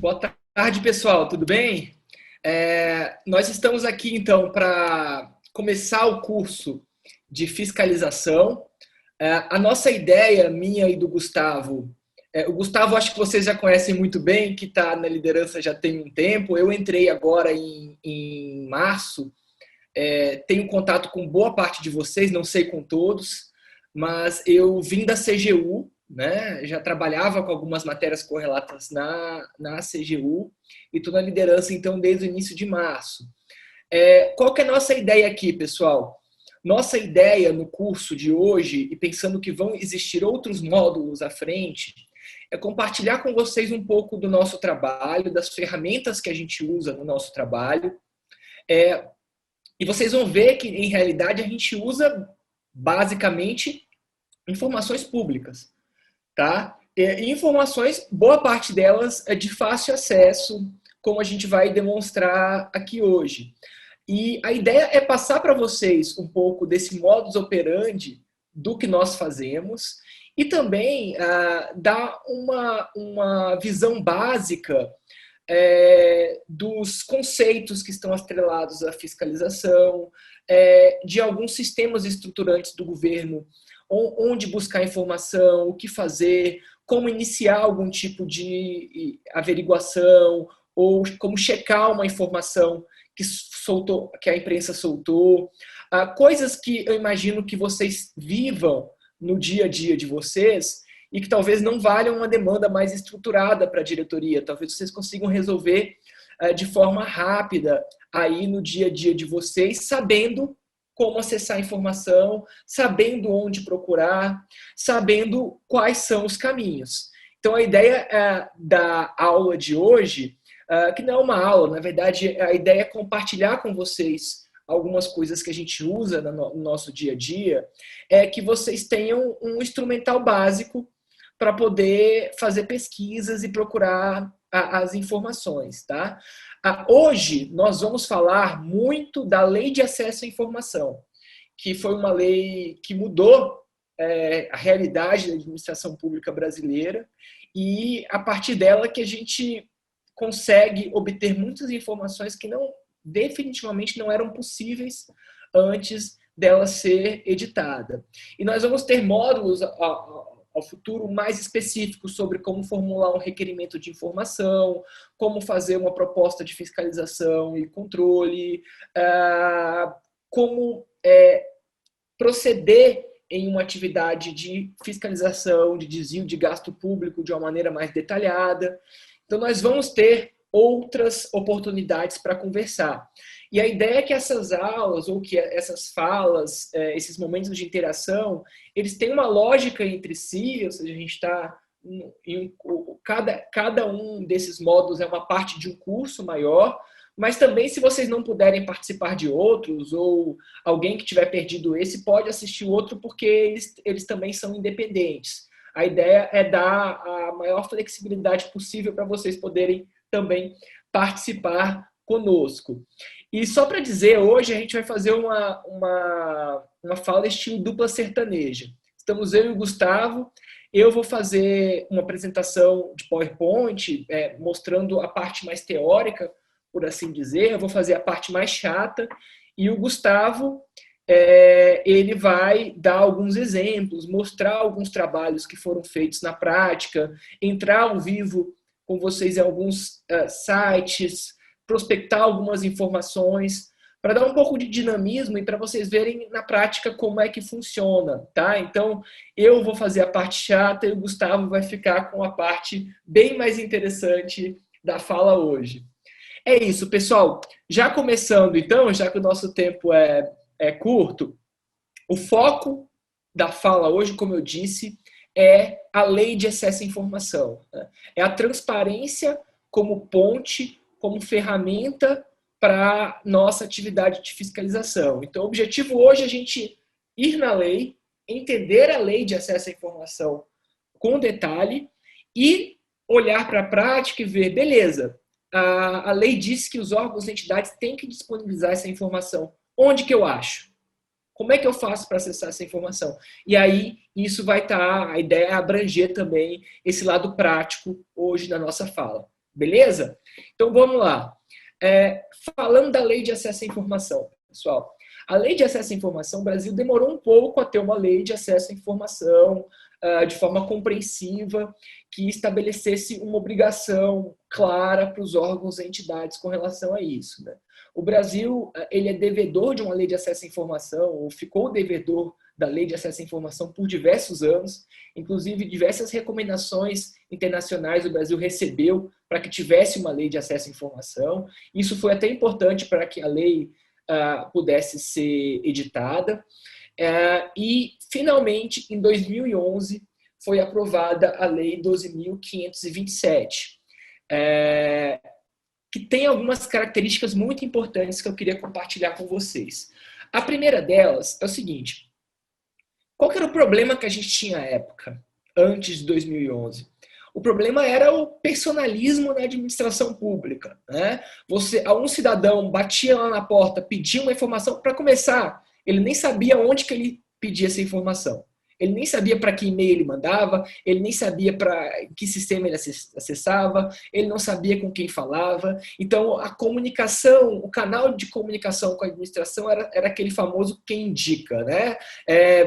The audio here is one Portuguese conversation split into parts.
Boa tarde, pessoal, tudo bem? Nós estamos aqui, então, para começar o curso de fiscalização. A nossa ideia, minha e do Gustavo, o Gustavo acho que vocês já conhecem muito bem, que está na liderança já tem um tempo. Eu entrei agora em março, tenho contato com boa parte de vocês, não sei com todos, mas eu vim da CGU, né? Já trabalhava com algumas matérias correlatas na CGU e estou na liderança então desde o início de março. Qual que é a nossa ideia aqui, pessoal? Nossa ideia no curso de hoje, e pensando que vão existir outros módulos à frente, é compartilhar com vocês um pouco do nosso trabalho, das ferramentas que a gente usa no nosso trabalho. E vocês vão ver que, em realidade, a gente usa basicamente informações públicas, tá? E informações, boa parte delas é de fácil acesso, como a gente vai demonstrar aqui hoje. E a ideia é passar para vocês um pouco desse modus operandi do que nós fazemos e também dar uma visão básica dos conceitos que estão atrelados à fiscalização, de alguns sistemas estruturantes do governo, onde buscar informação, o que fazer, como iniciar algum tipo de averiguação, ou como checar uma informação que a imprensa soltou. Coisas que eu imagino que vocês vivam no dia a dia de vocês e que talvez não valham uma demanda mais estruturada para a diretoria. Talvez vocês consigam resolver de forma rápida aí no dia a dia de vocês, sabendo como acessar a informação, sabendo onde procurar, sabendo quais são os caminhos. Então, a ideia da aula de hoje, que não é uma aula, na verdade, a ideia é compartilhar com vocês algumas coisas que a gente usa no nosso dia a dia, é que vocês tenham um instrumental básico para poder fazer pesquisas e procurar as informações, tá? Hoje nós vamos falar muito da Lei de Acesso à Informação, que foi uma lei que mudou a realidade da administração pública brasileira e a partir dela que a gente consegue obter muitas informações que definitivamente não eram possíveis antes dela ser editada. E nós vamos ter módulos ao futuro mais específicos sobre como formular um requerimento de informação, como fazer uma proposta de fiscalização e controle, como proceder em uma atividade de fiscalização, de desvio de gasto público de uma maneira mais detalhada. Então, nós vamos ter outras oportunidades para conversar. E a ideia é que essas aulas, ou que essas falas, esses momentos de interação, eles têm uma lógica entre si, ou seja, a gente está cada um desses módulos é uma parte de um curso maior, mas também se vocês não puderem participar de outros, ou alguém que tiver perdido esse, pode assistir o outro, porque eles também são independentes. A ideia é dar a maior flexibilidade possível para vocês poderem também participar conosco. E só para dizer, hoje a gente vai fazer uma fala estilo dupla sertaneja. Estamos eu e o Gustavo. Eu vou fazer uma apresentação de PowerPoint, mostrando a parte mais teórica, por assim dizer. Eu vou fazer a parte mais chata. E o Gustavo, ele vai dar alguns exemplos, mostrar alguns trabalhos que foram feitos na prática, entrar ao vivo com vocês em alguns sites, prospectar algumas informações, para dar um pouco de dinamismo e para vocês verem na prática como é que funciona, tá? Então, eu vou fazer a parte chata e o Gustavo vai ficar com a parte bem mais interessante da fala hoje. É isso, pessoal. Já começando, então, já que o nosso tempo é curto, o foco da fala hoje, como eu disse, é a lei de acesso à informação. É a transparência como ponte, como ferramenta para nossa atividade de fiscalização. Então, o objetivo hoje é a gente ir na lei, entender a lei de acesso à informação com detalhe e olhar para a prática e ver, beleza, a lei diz que os órgãos e entidades têm que disponibilizar essa informação. Onde que eu acho? Como é que eu faço para acessar essa informação? E aí, isso vai estar, a ideia é abranger também esse lado prático hoje na nossa fala. Beleza? Então vamos lá. Falando da lei de acesso à informação, pessoal. A lei de acesso à informação, o Brasil demorou um pouco a ter uma lei de acesso à informação de forma compreensiva, que estabelecesse uma obrigação clara para os órgãos e entidades com relação a isso, né? O Brasil, ele é devedor de uma lei de acesso à informação, ou ficou devedor da lei de acesso à informação por diversos anos, inclusive diversas recomendações internacionais o Brasil recebeu para que tivesse uma lei de acesso à informação. Isso foi até importante para que a lei pudesse ser editada. E, finalmente, em 2011, foi aprovada a Lei 12.527, que tem algumas características muito importantes que eu queria compartilhar com vocês. A primeira delas é o seguinte: qual que era o problema que a gente tinha à época, antes de 2011? O problema era o personalismo na administração pública, né? Um cidadão batia lá na porta, pedia uma informação. Para começar, ele nem sabia onde que ele pedia essa informação. Ele nem sabia para que e-mail ele mandava, ele nem sabia para que sistema ele acessava, ele não sabia com quem falava. Então, a comunicação, o canal de comunicação com a administração era aquele famoso quem indica, né?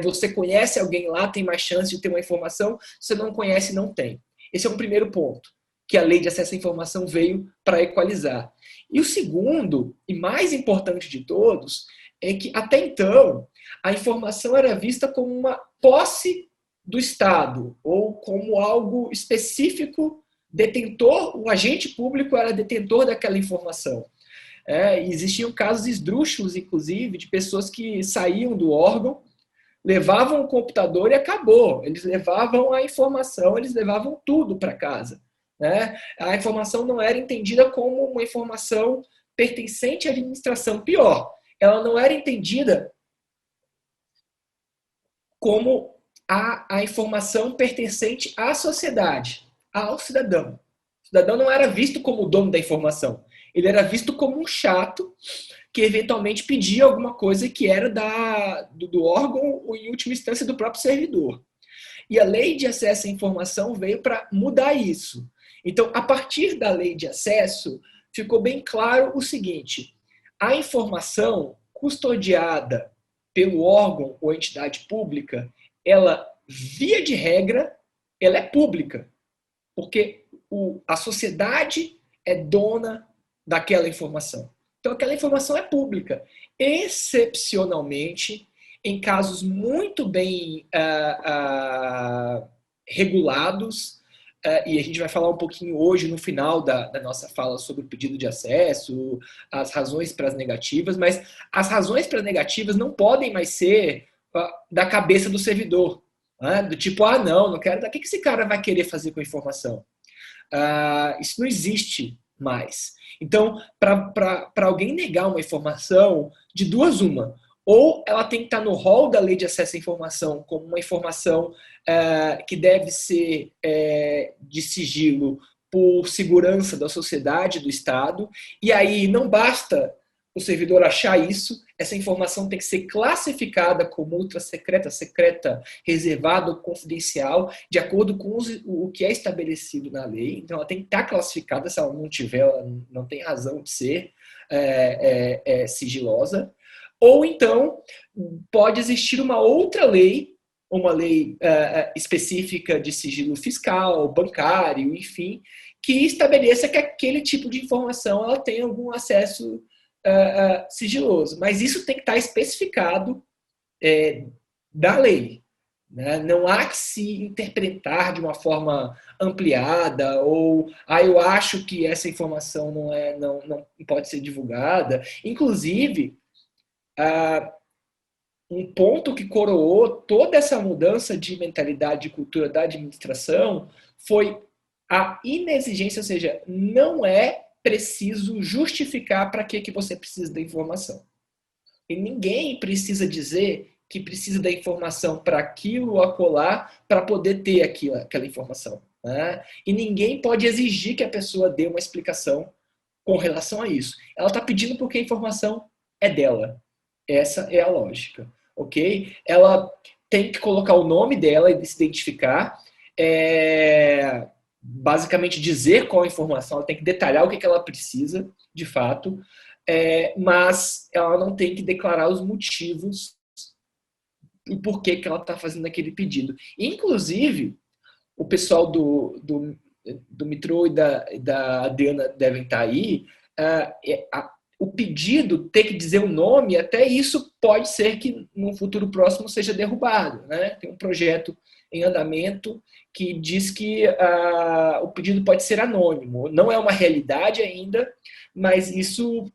Você conhece alguém lá, tem mais chance de ter uma informação, você não conhece, não tem. Esse é um primeiro ponto, que a lei de acesso à informação veio para equalizar. E o segundo, e mais importante de todos, é que até então a informação era vista como uma posse do Estado, ou como algo específico, detentor, o agente público era detentor daquela informação. Existiam casos esdrúxulos, inclusive, de pessoas que saíam do órgão, levavam o computador e acabou. Eles levavam a informação, eles levavam tudo para casa, né? A informação não era entendida como uma informação pertencente à administração. Pior, ela não era entendida como a informação pertencente à sociedade, ao cidadão. O cidadão não era visto como o dono da informação. Ele era visto como um chato que eventualmente pedia alguma coisa que era do órgão ou, em última instância, do próprio servidor. E a lei de acesso à informação veio para mudar isso. Então, a partir da lei de acesso, ficou bem claro o seguinte: a informação custodiada pelo órgão ou entidade pública, ela, via de regra, ela é pública, porque a sociedade é dona daquela informação. Então, aquela informação é pública. Excepcionalmente, em casos muito bem regulados, e a gente vai falar um pouquinho hoje no final da nossa fala sobre o pedido de acesso, as razões para as negativas, mas as razões para as negativas não podem mais ser da cabeça do servidor. Né? Do tipo, não quero. O que esse cara vai querer fazer com a informação? Isso não existe mais. Então, para alguém negar uma informação, de duas uma. Ou ela tem que estar no rol da lei de acesso à informação como uma informação que deve ser de sigilo por segurança da sociedade, do Estado, e aí não basta o servidor achar isso, essa informação tem que ser classificada como ultra secreta, secreta, reservada ou confidencial, de acordo com o que é estabelecido na lei. Então, ela tem que estar classificada. Se ela não tiver, ela não tem razão de ser sigilosa. Ou então, pode existir uma outra lei, uma lei específica de sigilo fiscal, bancário, enfim, que estabeleça que aquele tipo de informação ela tem algum acesso sigiloso. Mas isso tem que estar especificado da lei. Né? Não há que se interpretar de uma forma ampliada ou eu acho que essa informação não pode ser divulgada. Inclusive, um ponto que coroou toda essa mudança de mentalidade e cultura da administração foi a inexigência, ou seja, não é preciso justificar para que você precisa da informação. E ninguém precisa dizer que precisa da informação para aquilo ou acolá para poder ter aquela informação. Né? E ninguém pode exigir que a pessoa dê uma explicação com relação a isso. Ela está pedindo porque a informação é dela. Essa é a lógica, ok? Ela tem que colocar o nome dela e se identificar. basicamente dizer qual a informação, ela tem que detalhar o que ela precisa, de fato, mas ela não tem que declarar os motivos e por que ela está fazendo aquele pedido. Inclusive, o pessoal do Mitro e da Adriana devem estar aí, o pedido ter que dizer o nome, até isso pode ser que no futuro próximo seja derrubado. Né? Tem um projeto em andamento que diz que o pedido pode ser anônimo. Não é uma realidade ainda, mas isso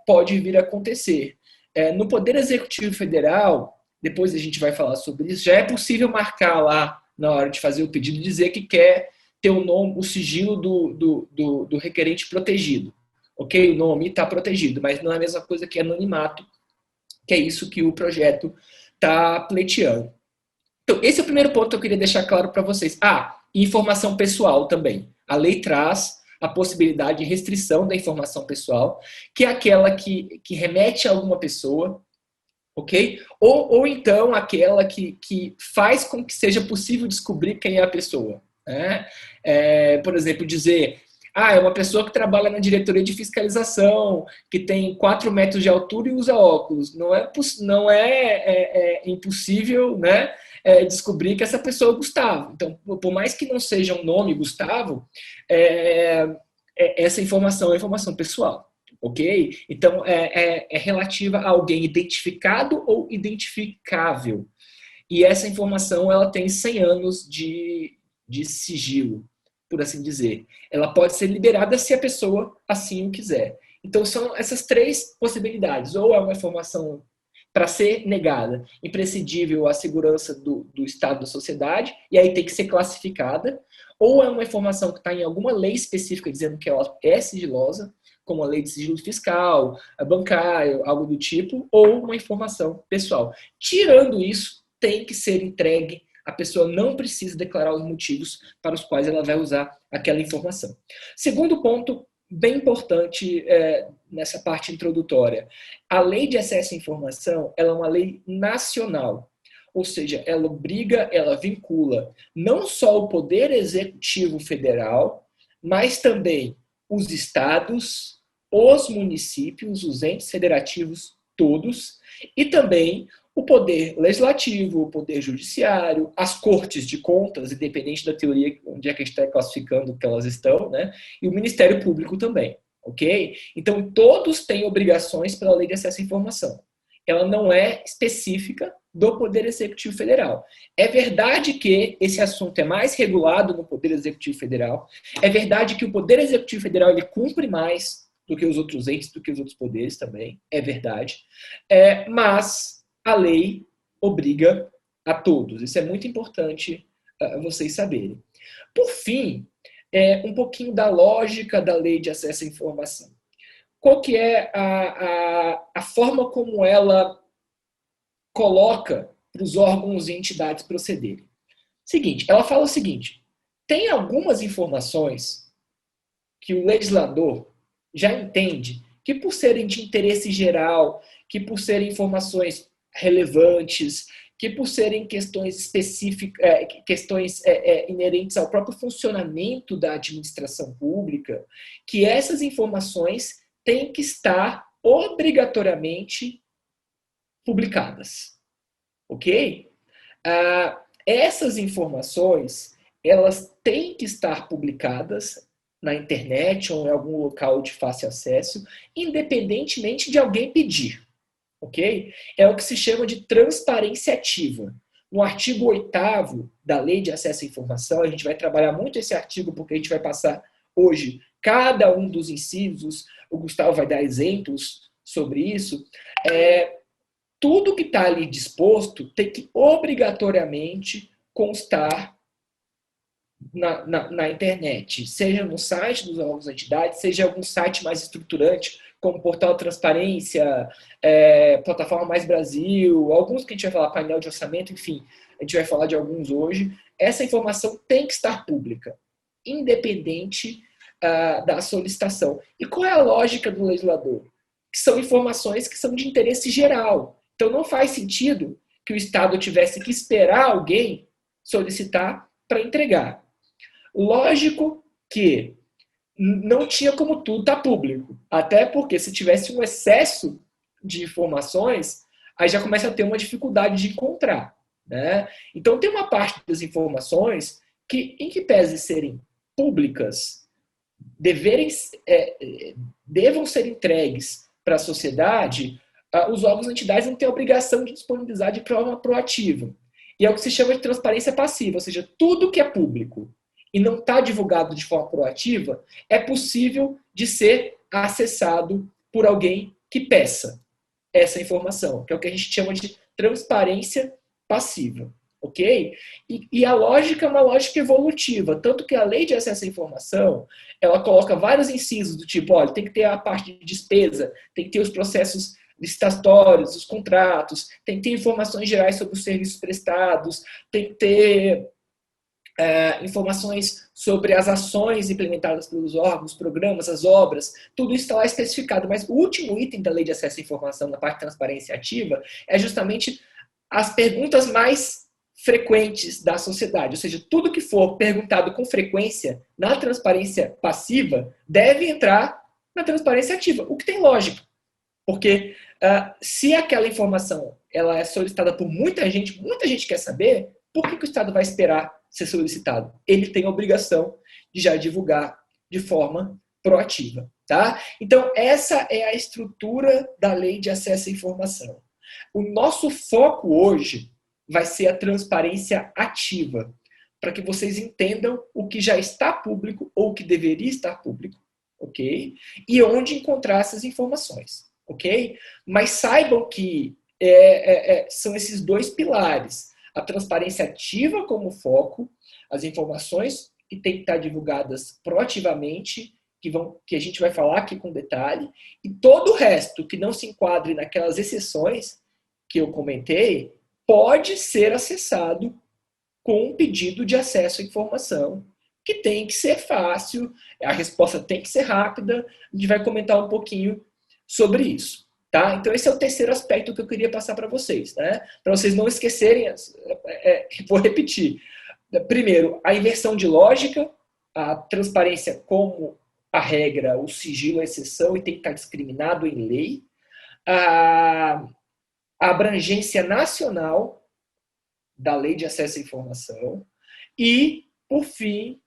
pode vir a acontecer. No Poder Executivo Federal, depois a gente vai falar sobre isso, já é possível marcar lá, na hora de fazer o pedido, dizer que quer ter o nome, o sigilo do requerente protegido. Ok? O nome está protegido, mas não é a mesma coisa que anonimato, que é isso que o projeto está pleiteando. Então, esse é o primeiro ponto que eu queria deixar claro para vocês. Informação pessoal também. A lei traz a possibilidade de restrição da informação pessoal, que é aquela que remete a alguma pessoa, ok? Ou então aquela que faz com que seja possível descobrir quem é a pessoa. Né? Por exemplo, dizer, é uma pessoa que trabalha na diretoria de fiscalização, que tem 4 metros de altura e usa óculos. Não é impossível, né, descobrir que essa pessoa é Gustavo. Então, por mais que não seja um nome Gustavo, essa informação é informação pessoal. Ok? Então, é relativa a alguém identificado ou identificável. E essa informação ela tem 100 anos de sigilo, por assim dizer. Ela pode ser liberada se a pessoa assim o quiser. Então, são essas 3 possibilidades. Ou é uma informação para ser negada, imprescindível à segurança do Estado da sociedade, e aí tem que ser classificada, ou é uma informação que está em alguma lei específica dizendo que ela é sigilosa, como a lei de sigilo fiscal, bancário, algo do tipo, ou uma informação pessoal. Tirando isso, tem que ser entregue, a pessoa não precisa declarar os motivos para os quais ela vai usar aquela informação. Segundo ponto, bem importante nessa parte introdutória, a lei de acesso à informação ela é uma lei nacional, ou seja, ela obriga, ela vincula não só o Poder Executivo Federal, mas também os estados, os municípios, os entes federativos todos, e também o poder legislativo, o poder judiciário, as cortes de contas, independente da teoria onde é que a gente está classificando que elas estão, né? E o Ministério Público também, ok? Então, todos têm obrigações pela Lei de Acesso à Informação. Ela não é específica do Poder Executivo Federal. É verdade que esse assunto é mais regulado no Poder Executivo Federal, é verdade que o Poder Executivo Federal ele cumpre mais do que os outros entes, do que os outros poderes também, é verdade, mas a lei obriga a todos. Isso é muito importante vocês saberem. Por fim, um pouquinho da lógica da Lei de Acesso à Informação. Qual que é a forma como ela coloca para os órgãos e entidades procederem? Seguinte, ela fala o seguinte, tem algumas informações que o legislador já entende que por serem de interesse geral, que por serem informações relevantes, que por serem questões específicas, questões inerentes ao próprio funcionamento da administração pública, que essas informações têm que estar obrigatoriamente publicadas, ok? Essas informações, elas têm que estar publicadas na internet ou em algum local de fácil acesso, independentemente de alguém pedir, ok? É o que se chama de transparência ativa. No artigo 8º da Lei de Acesso à Informação, a gente vai trabalhar muito esse artigo porque a gente vai passar hoje cada um dos incisos, o Gustavo vai dar exemplos sobre isso, tudo que está ali disposto tem que obrigatoriamente constar na internet, seja no site dos órgãos da entidade, seja algum site mais estruturante, como Portal Transparência, Plataforma Mais Brasil, alguns que a gente vai falar, painel de orçamento, enfim, a gente vai falar de alguns hoje. Essa informação tem que estar pública, independente da solicitação. E qual é a lógica do legislador? Que são informações que são de interesse geral. Então não faz sentido que o Estado tivesse que esperar alguém solicitar para entregar. Lógico que não tinha como tudo estar público, até porque se tivesse um excesso de informações, aí já começa a ter uma dificuldade de encontrar, né? Então tem uma parte das informações que, em que pese serem públicas, devam ser entregues para a sociedade, os órgãos e entidades não têm a obrigação de disponibilizar de forma proativa. E é o que se chama de transparência passiva, ou seja, tudo que é público e não está divulgado de forma proativa, é possível de ser acessado por alguém que peça essa informação, que é o que a gente chama de transparência passiva. Ok? E a lógica é uma lógica evolutiva, tanto que a lei de acesso à informação, ela coloca vários incisos do tipo, olha, tem que ter a parte de despesa, tem que ter os processos licitatórios, os contratos, tem que ter informações gerais sobre os serviços prestados, tem que ter informações sobre as ações implementadas pelos órgãos, programas, as obras, tudo isso está lá especificado, mas o último item da lei de acesso à informação na parte de transparência ativa é justamente as perguntas mais frequentes da sociedade, ou seja, tudo que for perguntado com frequência na transparência passiva deve entrar na transparência ativa, o que tem lógica, porque se aquela informação ela é solicitada por muita gente quer saber, por que o Estado vai esperar ser solicitado? Ele tem a obrigação de já divulgar de forma proativa, tá? Então, essa é a estrutura da lei de acesso à informação. O nosso foco hoje vai ser a transparência ativa, para que vocês entendam o que já está público ou o que deveria estar público, ok? E onde encontrar essas informações, ok? Mas saibam que são esses dois pilares, a transparência ativa como foco, as informações que têm que estar divulgadas proativamente, que a gente vai falar aqui com detalhe, e todo o resto que não se enquadre naquelas exceções que eu comentei, pode ser acessado com um pedido de acesso à informação, que tem que ser fácil, a resposta tem que ser rápida, a gente vai comentar um pouquinho sobre isso. Tá? Então, esse é o terceiro aspecto que eu queria passar para vocês. Né? Para vocês não esquecerem, vou repetir. Primeiro, a inversão de lógica, a transparência como a regra, o sigilo a exceção e tem que estar discriminado em lei. A abrangência nacional da lei de acesso à informação. E, por fim,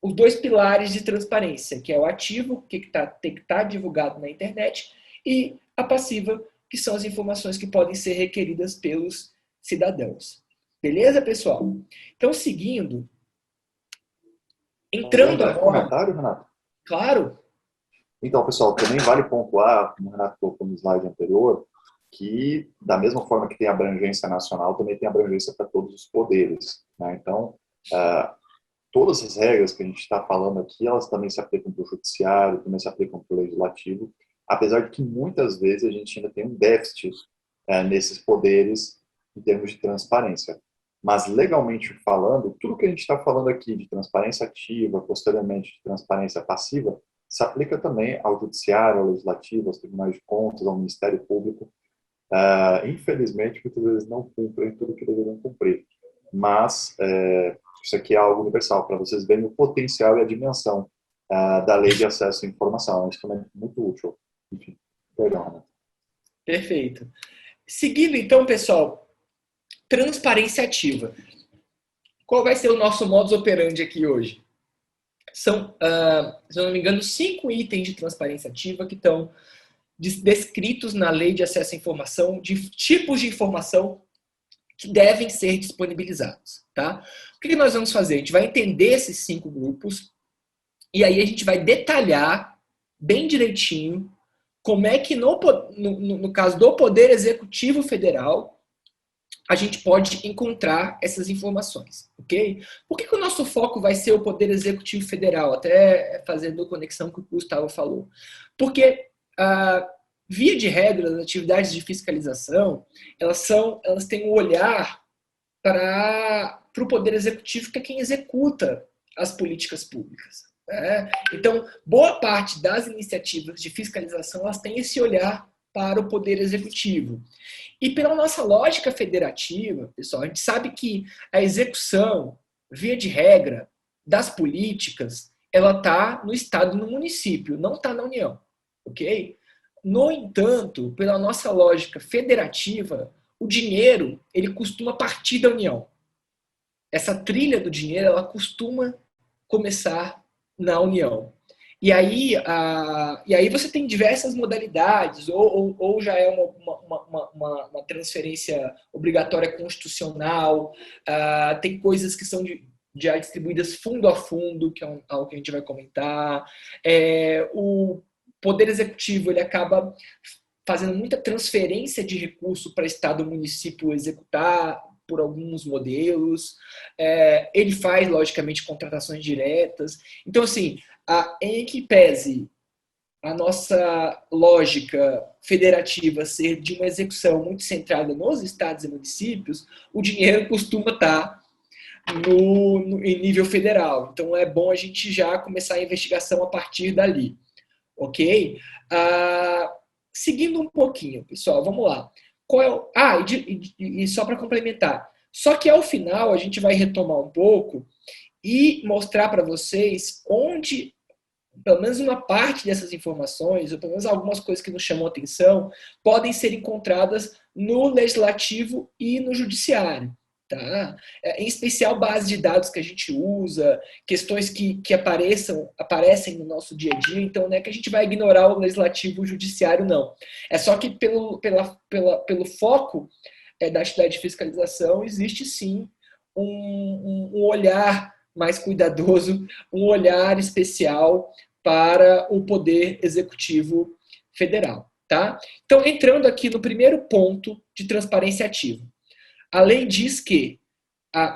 os dois pilares de transparência, que é o ativo, que tem que estar divulgado na internet, e a passiva, que são as informações que podem ser requeridas pelos cidadãos. Beleza, pessoal? Então, seguindo, entrando agora... comentário, Renato? Claro. Então, pessoal, também vale pontuar, como o Renato colocou no slide anterior, que, da mesma forma que tem abrangência nacional, também tem abrangência para todos os poderes. Né? Então, todas as regras que a gente está falando aqui, elas também se aplicam para o judiciário, também se aplicam para o legislativo, apesar de que muitas vezes a gente ainda tem um déficit nesses poderes em termos de transparência. Mas, legalmente falando, tudo que a gente está falando aqui de transparência ativa, posteriormente de transparência passiva, se aplica também ao judiciário, ao legislativo, aos tribunais de contas, ao Ministério Público. Infelizmente, muitas vezes não cumprem tudo que deveriam cumprir. Mas isso aqui é algo universal, para vocês verem o potencial e a dimensão da lei de acesso à informação. É um instrumento muito útil. Enfim, perdão, Renato. Perfeito. Seguindo, então, pessoal, transparência ativa. Qual vai ser o nosso modus operandi aqui hoje? São, se eu não me engano, 5 itens de transparência ativa que estão descritos na lei de acesso à informação, de tipos de informação que devem ser disponibilizados. Tá? O que nós vamos fazer? A gente vai entender esses 5 grupos e aí a gente vai detalhar bem direitinho como é que, no caso do Poder Executivo Federal, a gente pode encontrar essas informações, ok? Por que o nosso foco vai ser o Poder Executivo Federal? Até fazendo conexão com o que o Gustavo falou. Porque, via de regra, as atividades de fiscalização, elas têm um olhar para o Poder Executivo, que é quem executa as políticas públicas. Né? Então, boa parte das iniciativas de fiscalização, elas têm esse olhar para o Poder Executivo. E pela nossa lógica federativa, pessoal, a gente sabe que a execução, via de regra, das políticas, ela está no Estado e no município, não está na União, ok? No entanto, pela nossa lógica federativa, o dinheiro, ele costuma partir da União. Essa trilha do dinheiro, ela costuma começar na União. E aí você tem diversas modalidades, ou já é uma transferência obrigatória constitucional, tem coisas que são já distribuídas fundo a fundo, que é algo que a gente vai comentar. O Poder Executivo ele acaba fazendo muita transferência de recurso para Estado e município executar por alguns modelos. Ele faz, logicamente, contratações diretas. Então, assim, em que pese a nossa lógica federativa ser de uma execução muito centrada nos estados e municípios, o dinheiro costuma estar em nível federal. Então, é bom a gente já começar a investigação a partir dali. Ok? Seguindo um pouquinho, pessoal, vamos lá. E só para complementar. Só que ao final a gente vai retomar um pouco e mostrar para vocês onde, pelo menos uma parte dessas informações, ou pelo menos algumas coisas que nos chamam a atenção, podem ser encontradas no legislativo e no judiciário. Tá? Em especial base de dados que a gente usa, questões que aparecem no nosso dia a dia, então não é que a gente vai ignorar o legislativo e o judiciário, não. É só que pelo foco da atividade de fiscalização, existe sim um olhar mais cuidadoso, um olhar especial para o Poder Executivo Federal. Tá? Então, entrando aqui no primeiro ponto de transparência ativa. A lei diz que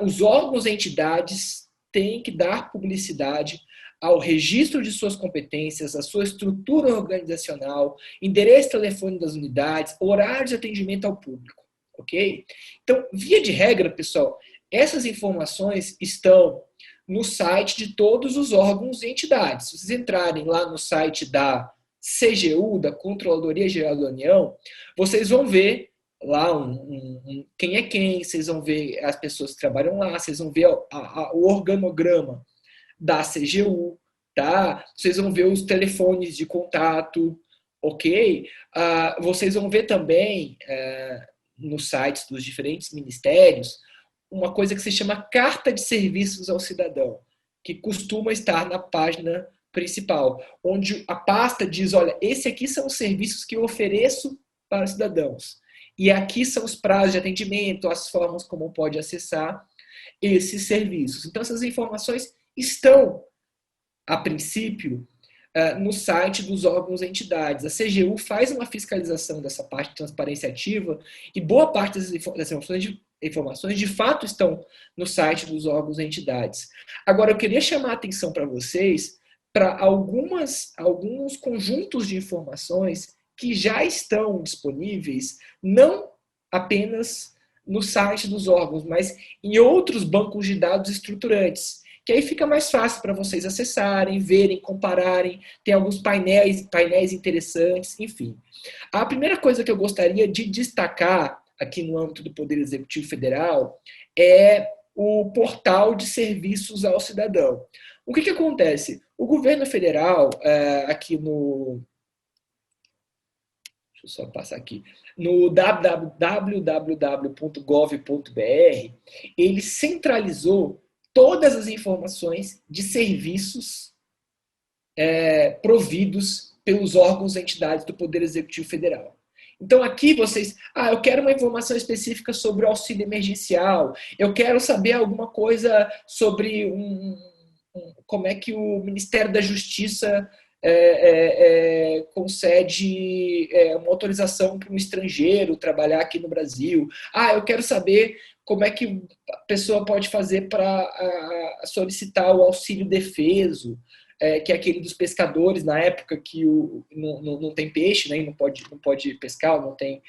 os órgãos e entidades têm que dar publicidade ao registro de suas competências, à sua estrutura organizacional, endereço e telefone das unidades, horário de atendimento ao público. Ok? Então, via de regra, pessoal, essas informações estão no site de todos os órgãos e entidades. Se vocês entrarem lá no site da CGU, da Controladoria Geral da União, vocês vão ver lá quem é quem, vocês vão ver as pessoas que trabalham lá, vocês vão ver o organograma da CGU, tá? Vocês vão ver os telefones de contato, ok? Vocês vão ver também nos sites dos diferentes ministérios uma coisa que se chama Carta de Serviços ao Cidadão, que costuma estar na página principal, onde a pasta diz, olha, esse aqui são os serviços que eu ofereço para os cidadãos. E aqui são os prazos de atendimento, as formas como pode acessar esses serviços. Então, essas informações estão, a princípio, no site dos órgãos e entidades. A CGU faz uma fiscalização dessa parte de transparência ativa e boa parte dessas informações de fato estão no site dos órgãos e entidades. Agora, eu queria chamar a atenção para vocês para alguns conjuntos de informações que já estão disponíveis, não apenas no site dos órgãos, mas em outros bancos de dados estruturantes, que aí fica mais fácil para vocês acessarem, verem, compararem, tem alguns painéis interessantes, enfim. A primeira coisa que eu gostaria de destacar aqui no âmbito do Poder Executivo Federal é o portal de serviços ao cidadão. O que acontece? O governo federal, aqui no... Deixa eu só passar aqui. No www.gov.br, ele centralizou todas as informações de serviços providos pelos órgãos e entidades do Poder Executivo Federal. Então aqui vocês, eu quero uma informação específica sobre o auxílio emergencial, eu quero saber alguma coisa sobre como é que o Ministério da Justiça concede uma autorização para um estrangeiro trabalhar aqui no Brasil. Eu quero saber como é que a pessoa pode fazer para solicitar o auxílio defeso, que é aquele dos pescadores, na época que não tem peixe, né, e não pode pescar, não tem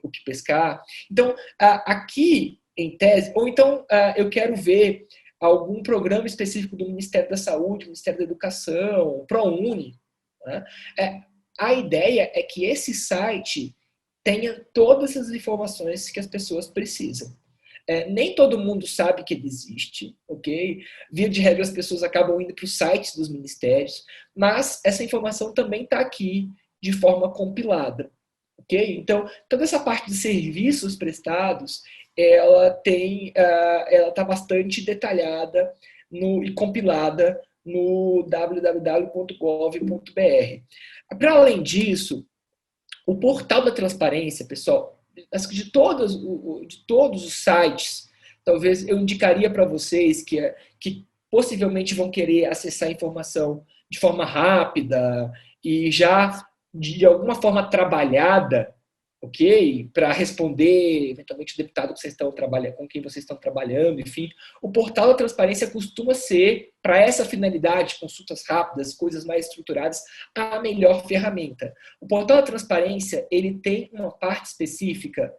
o que pescar. Então, aqui, em tese, ou então eu quero ver algum programa específico do Ministério da Saúde, Ministério da Educação, ProUni. Né? A ideia é que esse site tenha todas as informações que as pessoas precisam. Nem todo mundo sabe que ele existe, ok? Via de regra, as pessoas acabam indo para os sites dos ministérios, mas essa informação também está aqui de forma compilada, ok? Então, toda essa parte de serviços prestados, ela está bastante detalhada e compilada no www.gov.br. Para além disso, o portal da transparência, pessoal, acho que de todos os sites, talvez eu indicaria para vocês que possivelmente vão querer acessar a informação de forma rápida e já de alguma forma trabalhada, ok? Para responder, eventualmente, o deputado que vocês estão trabalhando, com quem vocês estão trabalhando, enfim. O portal da transparência costuma ser, para essa finalidade, consultas rápidas, coisas mais estruturadas, a melhor ferramenta. O portal da transparência, ele tem uma parte específica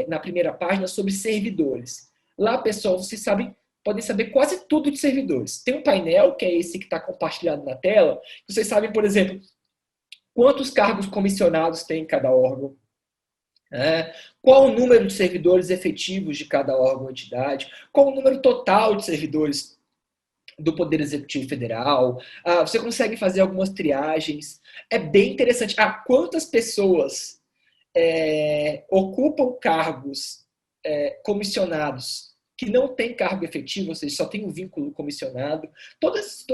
na primeira página sobre servidores. Lá, pessoal, vocês podem saber quase tudo de servidores. Tem um painel, que é esse que está compartilhado na tela, que vocês sabem, por exemplo, quantos cargos comissionados tem em cada órgão, qual o número de servidores efetivos de cada órgão ou entidade, qual o número total de servidores do Poder Executivo Federal. Você consegue fazer algumas triagens. É bem interessante. Quantas pessoas ocupam cargos comissionados que não têm cargo efetivo, ou seja, só tem um vínculo comissionado. Todas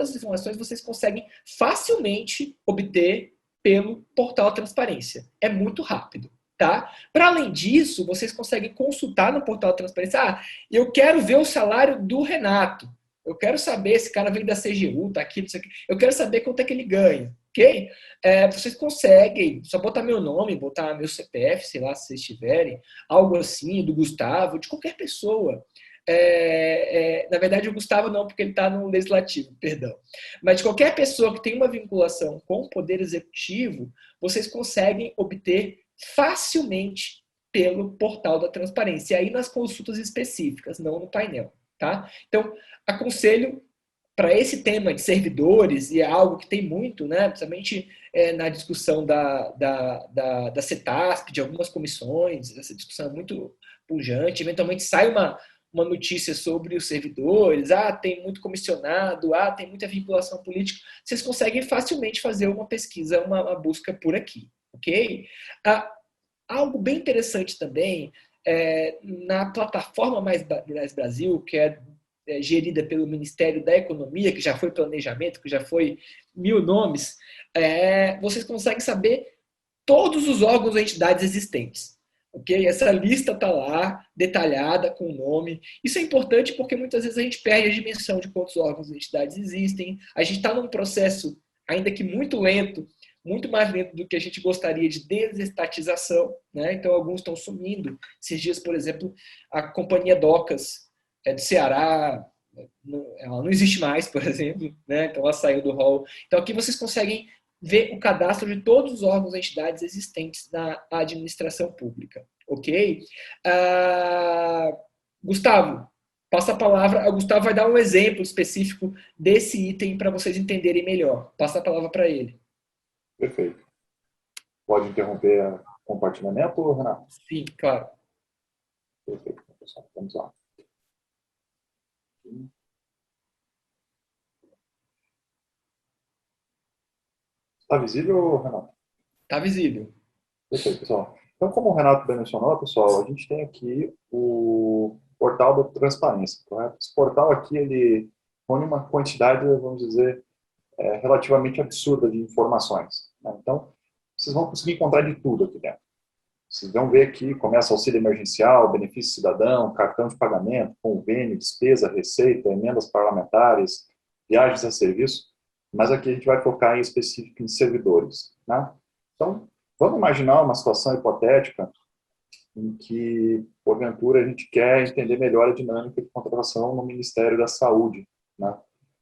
as informações vocês conseguem facilmente obter pelo portal Transparência. É muito rápido. Tá? Para além disso, vocês conseguem consultar no portal Transparência. Eu quero ver o salário do Renato. Eu quero saber se o cara vem da CGU, tá aqui, isso aqui. Eu quero saber quanto é que ele ganha, ok? Vocês conseguem, só botar meu nome, botar meu CPF, sei lá, se vocês tiverem, algo assim, do Gustavo, de qualquer pessoa. Na verdade, o Gustavo não, porque ele está no Legislativo, perdão. Mas de qualquer pessoa que tem uma vinculação com o Poder Executivo, vocês conseguem obter facilmente pelo portal da transparência. E aí nas consultas específicas, não no painel. Tá? Então, aconselho para esse tema de servidores, e é algo que tem muito, né, principalmente na discussão da CETASP, de algumas comissões, essa discussão é muito pujante, eventualmente sai uma notícia sobre os servidores, tem muito comissionado, tem muita vinculação política, vocês conseguem facilmente fazer uma pesquisa, uma busca por aqui, ok? Algo bem interessante também, na plataforma Mais Brasil, que é gerida pelo Ministério da Economia, que já foi planejamento, que já foi 1000 nomes, vocês conseguem saber todos os órgãos e entidades existentes. Okay? Essa lista está lá, detalhada, com o nome. Isso é importante porque muitas vezes a gente perde a dimensão de quantos órgãos e entidades existem. A gente está num processo, ainda que muito lento, muito mais lento do que a gente gostaria, de desestatização, né? Então, alguns estão sumindo. Esses dias, por exemplo, a Companhia Docas do Ceará, ela não existe mais, por exemplo, né? Então ela saiu do rol. Então, aqui vocês conseguem ver o cadastro de todos os órgãos e entidades existentes na administração pública, ok? Gustavo, passa a palavra. O Gustavo vai dar um exemplo específico desse item para vocês entenderem melhor. Passa a palavra para ele. Perfeito. Pode interromper o compartilhamento, Renato? Sim, claro. Perfeito, pessoal. Vamos lá. Está visível, Renato? Está visível. Perfeito, pessoal. Então, como o Renato bem mencionou, pessoal, a gente tem aqui o portal da transparência, correto? Esse portal aqui, ele reúne uma quantidade, vamos dizer, relativamente absurda de informações, né? Então, vocês vão conseguir encontrar de tudo aqui dentro. Vocês vão ver aqui, começa auxílio emergencial, benefício cidadão, cartão de pagamento, convênio, despesa, receita, emendas parlamentares, viagens a serviço, mas aqui a gente vai focar em específico em servidores, né? Então, vamos imaginar uma situação hipotética em que, porventura, a gente quer entender melhor a dinâmica de contratação no Ministério da Saúde, né?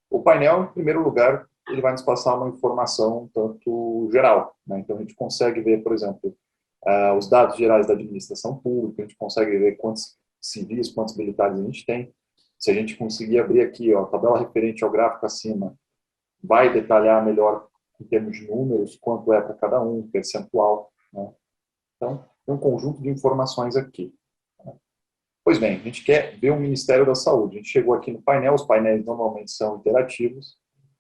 O painel, em primeiro lugar, ele vai nos passar uma informação tanto geral, né? Então, a gente consegue ver, por exemplo, os dados gerais da administração pública, a gente consegue ver quantos civis, quantos militares a gente tem. Se a gente conseguir abrir aqui, a tabela referente ao gráfico acima, vai detalhar melhor em termos de números, quanto é para cada um, percentual, né? Então, tem um conjunto de informações aqui, né? Pois bem, a gente quer ver o Ministério da Saúde. A gente chegou aqui no painel, os painéis normalmente são interativos.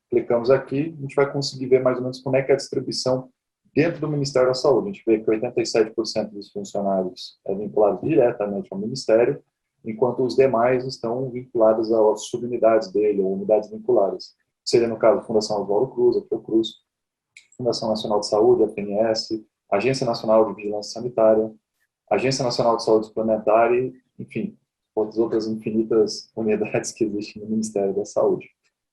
Clicamos aqui, a gente vai conseguir ver mais ou menos como é que é a distribuição dentro do Ministério da Saúde. A gente vê que 87% dos funcionários é vinculado diretamente ao Ministério, enquanto os demais estão vinculados às subunidades dele, ou unidades vinculadas. Seria, no caso, a Fundação Oswaldo Cruz, a Fiocruz, Fundação Nacional de Saúde, a FNS, Agência Nacional de Vigilância Sanitária, Agência Nacional de Saúde Suplementar e, enfim, outras infinitas unidades que existem no Ministério da Saúde.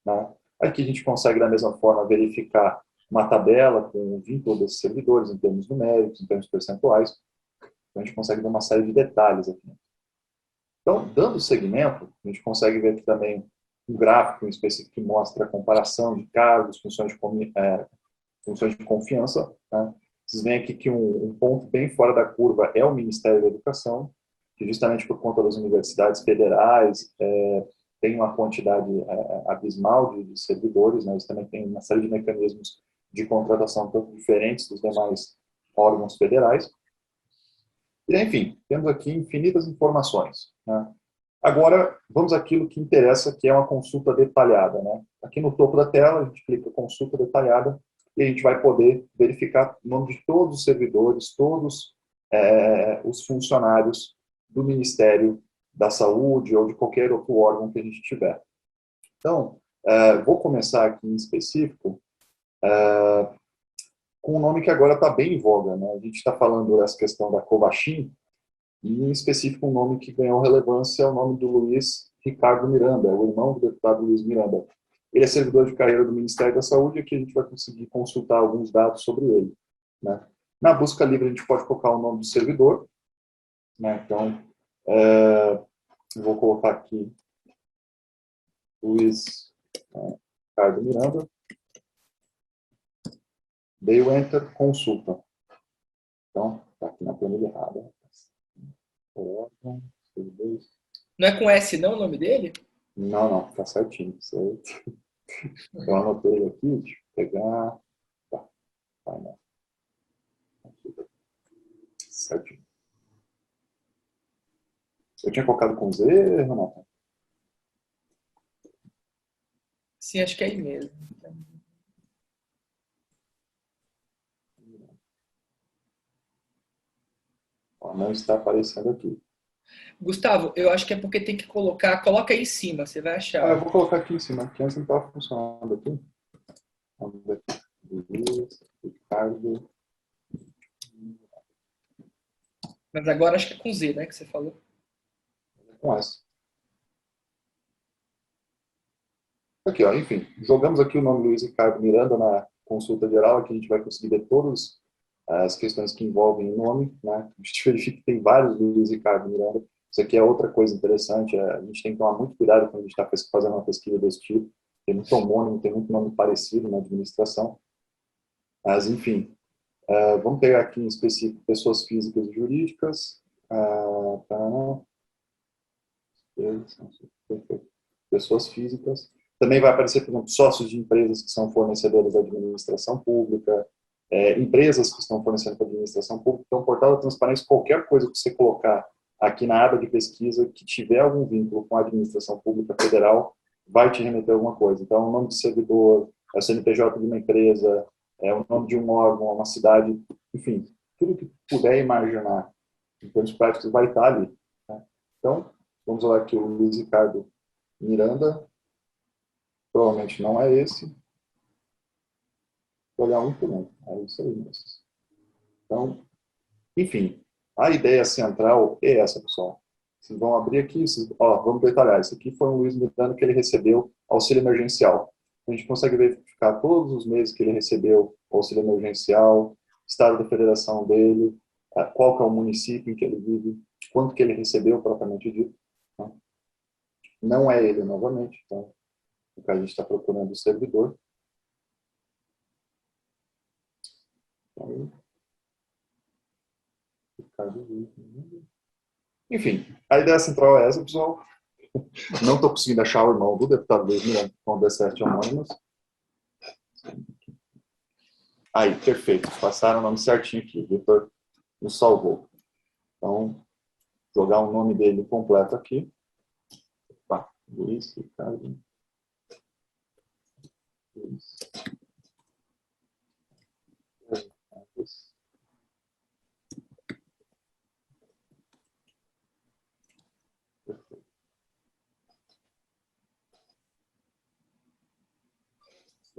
Né? Aqui a gente consegue, da mesma forma, verificar uma tabela com o vínculo desses servidores em termos numéricos, em termos percentuais. Então, a gente consegue ver uma série de detalhes aqui. Então, dando seguimento, a gente consegue ver aqui também um gráfico em específico que mostra a comparação de cargos, funções de confiança. Né? Vocês veem aqui que um ponto bem fora da curva é o Ministério da Educação, que justamente por conta das universidades federais tem uma quantidade abismal de servidores, né? Eles também têm uma série de mecanismos de contratação um pouco diferentes dos demais órgãos federais. E, enfim, temos aqui infinitas informações. Né? Agora, vamos àquilo que interessa, que é uma consulta detalhada. Né? Aqui no topo da tela, a gente clica consulta detalhada e a gente vai poder verificar o nome de todos os servidores, todos os funcionários do Ministério da Saúde ou de qualquer outro órgão que a gente tiver. Então, vou começar aqui em específico com um nome que agora está bem em voga. Né? A gente está falando dessa questão da Covaxin, e em específico um nome que ganhou relevância é o nome do Luiz Ricardo Miranda, o irmão do deputado Luiz Miranda. Ele é servidor de carreira do Ministério da Saúde e aqui a gente vai conseguir consultar alguns dados sobre ele. Né? Na busca livre a gente pode colocar o nome do servidor. Né? Então, eu vou colocar aqui Luiz Ricardo Miranda. Dei o Enter, consulta. Então, está aqui na planilha errada. Não é com S não o nome dele? Não, está certinho. Certo. Eu anotei ele aqui, deixa eu pegar. Tá, não. Certinho. Eu tinha colocado com Z, Renata? Sim, acho que é aí mesmo. Não está aparecendo aqui. Gustavo, eu acho que é porque tem que coloca aí em cima, você vai achar. Eu vou colocar aqui em cima, que antes não estava funcionando aqui. Vamos ver aqui. Luiz, Ricardo. Mas agora acho que é com Z, né, que você falou. Com S. Aqui, ó, enfim, jogamos aqui o nome Luiz Ricardo Miranda na consulta geral, aqui a gente vai conseguir ver todas as questões que envolvem o nome, né? A gente verifica que tem vários Luiz Ricardo Miranda. Isso aqui é outra coisa interessante, a gente tem que tomar muito cuidado quando a gente está fazendo uma pesquisa desse tipo. Tem muito homônimo, tem muito nome parecido na administração. Mas, enfim, vamos pegar aqui em específico pessoas físicas e jurídicas. Pessoas físicas. Também vai aparecer, por exemplo, sócios de empresas que são fornecedores da administração pública, empresas que estão fornecendo para a administração pública. Então, o portal da transparência, qualquer coisa que você colocar aqui na aba de pesquisa que tiver algum vínculo com a administração pública federal, vai te remeter a alguma coisa. Então, o nome de servidor, o CNPJ de uma empresa, o nome de um órgão, uma cidade, enfim, tudo que puder imaginar em termos práticos vai estar ali. Né? Então, vamos olhar aqui o Luiz Ricardo Miranda. Provavelmente não é esse. Vou olhar um por um. É isso aí mesmo. Então, enfim, a ideia central é essa, pessoal. Vocês vão abrir aqui, vamos detalhar. Esse aqui foi um Luiz Miranda que ele recebeu auxílio emergencial. A gente consegue verificar todos os meses que ele recebeu auxílio emergencial, estado da federação dele, qual que é o município em que ele vive, quanto que ele recebeu propriamente dito. Né? Não é ele novamente, então o que a gente está procurando o servidor. Enfim, a ideia central é essa, pessoal. Não estou conseguindo achar o irmão do deputado Luiz Miranda com 17 homônimos. Aí, perfeito. Passaram o nome certinho aqui. O Vitor nos salvou. Então, jogar o nome dele completo aqui. Opa, Luiz Ricardo. Luiz.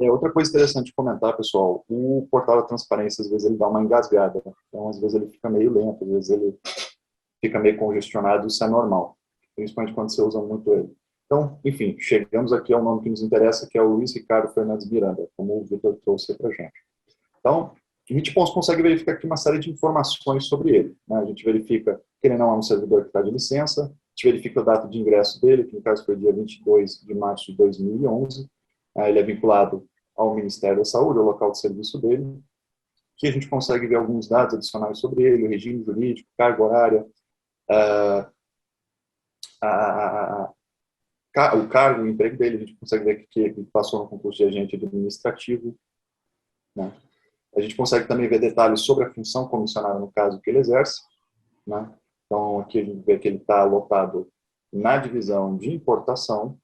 Outra coisa interessante de comentar, pessoal, o portal da transparência, às vezes, ele dá uma engasgada. Né? Então, às vezes, ele fica meio lento, às vezes, ele fica meio congestionado, isso é normal, principalmente quando você usa muito ele. Então, enfim, chegamos aqui ao nome que nos interessa, que é o Luiz Ricardo Fernandes Miranda, como o Victor trouxe para a gente. Então, a gente consegue verificar aqui uma série de informações sobre ele. Né? A gente verifica que ele não é um servidor que está de licença, a gente verifica a data de ingresso dele, que no caso foi dia 22 de março de 2011. Ele é vinculado ao Ministério da Saúde, ao local de serviço dele, que a gente consegue ver alguns dados adicionais sobre ele, o regime jurídico, carga horária, o cargo, o emprego dele, a gente consegue ver que ele passou no concurso de agente administrativo. Né? A gente consegue também ver detalhes sobre a função comissionária, no caso, que ele exerce. Né? Então, aqui a gente vê que ele está alocado na divisão de importação.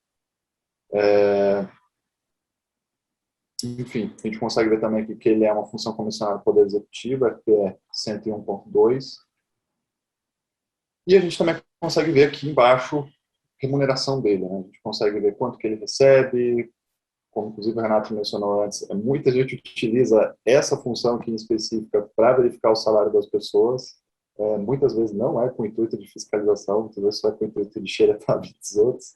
Enfim, a gente consegue ver também aqui que ele é uma função comissionária do Poder Executivo, FPE 101.2. E a gente também consegue ver aqui embaixo a remuneração dele. Né? A gente consegue ver quanto que ele recebe, como inclusive o Renato mencionou antes, muita gente utiliza essa função aqui em específica para verificar o salário das pessoas. Muitas vezes não é com o intuito de fiscalização, muitas vezes só é com o intuito de xeretar a vida dos outros.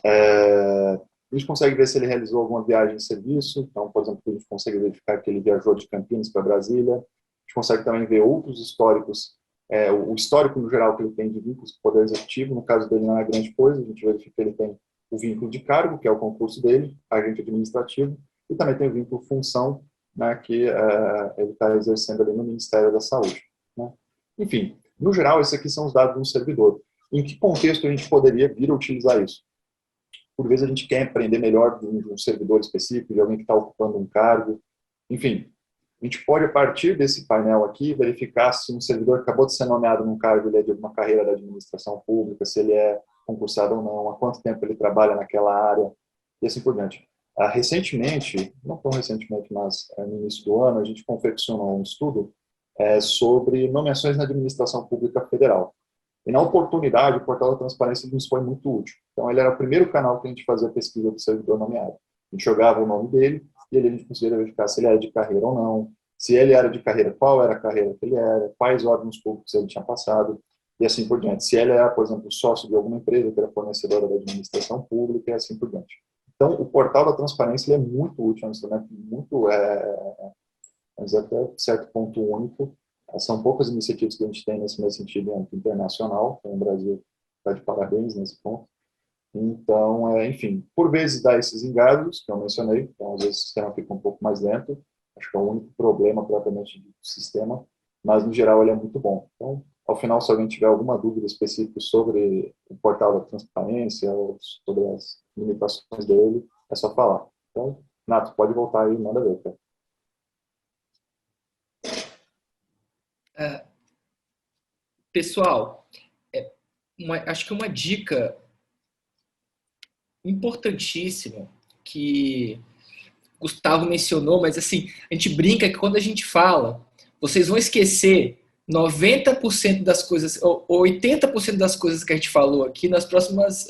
A gente consegue ver se ele realizou alguma viagem de serviço. Então, por exemplo, a gente consegue verificar que ele viajou de Campinas para Brasília. A gente consegue também ver outros históricos, o histórico no geral que ele tem de vínculos com o Poder Executivo. No caso dele não é grande coisa, a gente verifica que ele tem o vínculo de cargo, que é o concurso dele, agente administrativo, e também tem o vínculo função, né, que ele está exercendo ali no Ministério da Saúde. Né? Enfim, no geral, esses aqui são os dados de um servidor. Em que contexto a gente poderia vir a utilizar isso? Por vezes a gente quer aprender melhor de um servidor específico, de alguém que está ocupando um cargo. Enfim, a gente pode, a partir desse painel aqui, verificar se um servidor acabou de ser nomeado num cargo, ele é de alguma carreira da administração pública, se ele é concursado ou não, há quanto tempo ele trabalha naquela área, e assim por diante. Recentemente, não tão recentemente, mas no início do ano, a gente confeccionou um estudo sobre nomeações na administração pública federal. E na oportunidade, o Portal da Transparência nos foi muito útil. Então, ele era o primeiro canal que a gente fazia pesquisa do servidor nomeado. A gente jogava o nome dele e ali a gente conseguia verificar se ele era de carreira ou não, se ele era de carreira, qual era a carreira que ele era, quais órgãos públicos ele tinha passado, e assim por diante. Se ele era, por exemplo, sócio de alguma empresa que era fornecedora da administração pública, e assim por diante. Então, o Portal da Transparência ele é muito útil, é um instrumento muito, mas até certo ponto único. São poucas iniciativas que a gente tem nesse mesmo sentido em âmbito internacional, então o Brasil está de parabéns nesse ponto. Então, enfim, por vezes dá esses engasgos que eu mencionei, então às vezes o sistema fica um pouco mais lento, acho que é o único problema propriamente do sistema, mas no geral ele é muito bom. Então, ao final, se alguém tiver alguma dúvida específica sobre o portal da transparência ou sobre as limitações dele, é só falar. Então, Nato, pode voltar aí e manda ver, cara. Pessoal, acho que uma dica importantíssima que Gustavo mencionou, mas assim, a gente brinca que quando a gente fala, vocês vão esquecer 90% das coisas, ou 80% das coisas que a gente falou aqui nas próximas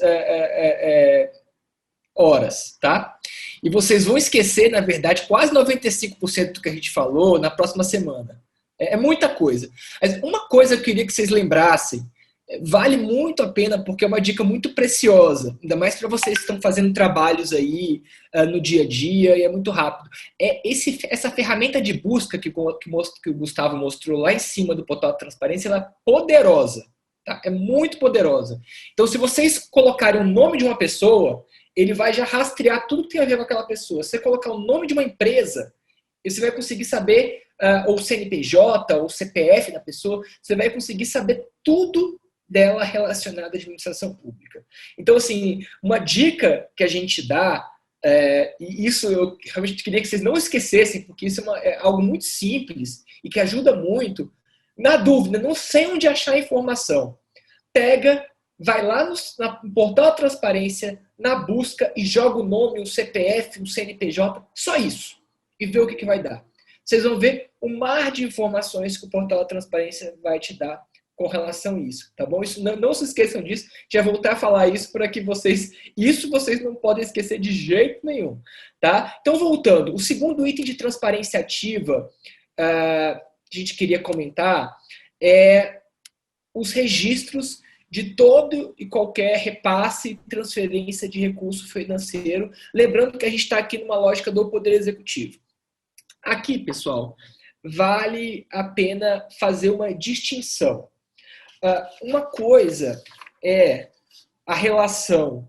horas, tá? E vocês vão esquecer, na verdade, quase 95% do que a gente falou na próxima semana. É muita coisa. Mas uma coisa que eu queria que vocês lembrassem, vale muito a pena porque é uma dica muito preciosa, ainda mais para vocês que estão fazendo trabalhos aí no dia a dia e é muito rápido. Essa ferramenta de busca que o Gustavo mostrou lá em cima do portal de transparência, ela é poderosa, tá? É muito poderosa. Então, se vocês colocarem o nome de uma pessoa, ele vai já rastrear tudo que tem a ver com aquela pessoa. Se você colocar o nome de uma empresa, você vai conseguir saber, ou CNPJ, ou CPF da pessoa, você vai conseguir saber tudo dela relacionada à administração pública. Então, assim, uma dica que a gente dá, e isso eu realmente queria que vocês não esquecessem, porque isso é algo muito simples e que ajuda muito. Na dúvida, não sei onde achar a informação, pega, vai lá no portal da transparência, na busca e joga o nome, um CPF, um CNPJ, só isso. E vê o que vai dar. Vocês vão ver o mar de informações que o portal da transparência vai te dar com relação a isso, tá bom? Isso, não se esqueçam disso, já voltar a falar isso para que vocês não podem esquecer de jeito nenhum, tá? Então, voltando, o segundo item de transparência ativa que a gente queria comentar é os registros de todo e qualquer repasse e transferência de recurso financeiro, lembrando que a gente está aqui numa lógica do Poder Executivo. Aqui, pessoal, vale a pena fazer uma distinção. Uma coisa é a relação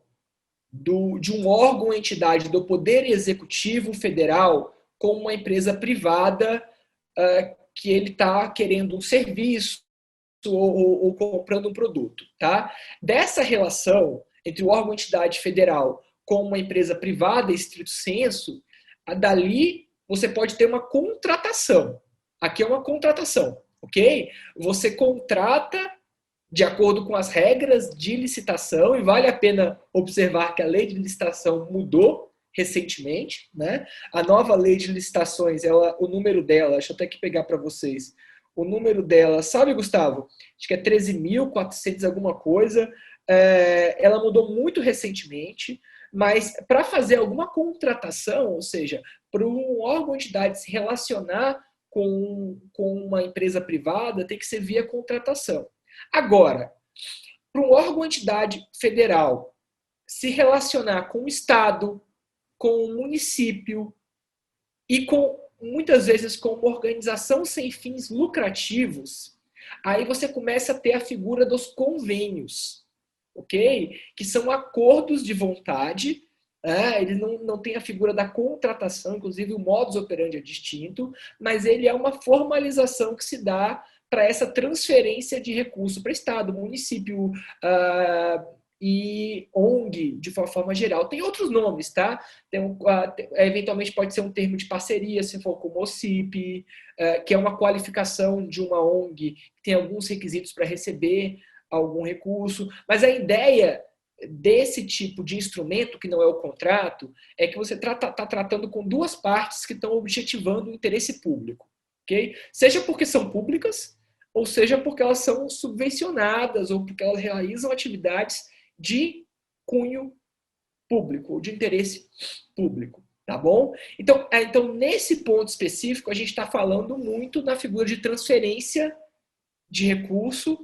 de um órgão ou entidade do Poder Executivo Federal com uma empresa privada que ele está querendo um serviço ou comprando um produto. Tá? Dessa relação entre o órgão ou entidade federal com uma empresa privada, estrito sensu, dali você pode ter uma contratação. Aqui é uma contratação, ok? Você contrata de acordo com as regras de licitação, e vale a pena observar que a lei de licitação mudou recentemente, né? A nova lei de licitações, o número dela, deixa eu até aqui pegar para vocês, o número dela, sabe, Gustavo? Acho que é 13.400 alguma coisa, ela mudou muito recentemente, mas para fazer alguma contratação, ou seja, para um órgão ou entidade se relacionar com uma empresa privada, tem que ser via contratação. Agora, para um órgão ou entidade federal se relacionar com o Estado, com o município e muitas vezes com uma organização sem fins lucrativos, aí você começa a ter a figura dos convênios, ok? Que são acordos de vontade. Ele não tem a figura da contratação, inclusive o modus operandi é distinto, mas ele é uma formalização que se dá para essa transferência de recurso para Estado, município e ONG, de uma forma geral. Tem outros nomes, tá? Eventualmente pode ser um termo de parceria, se for como OCIP, que é uma qualificação de uma ONG, que tem alguns requisitos para receber algum recurso, mas a ideia desse tipo de instrumento, que não é o contrato, é que você está tratando com duas partes que estão objetivando o interesse público. Okay? Seja porque são públicas, ou seja porque elas são subvencionadas, ou porque elas realizam atividades de cunho público, ou de interesse público. Tá bom? Então, nesse ponto específico, a gente está falando muito na figura de transferência de recurso,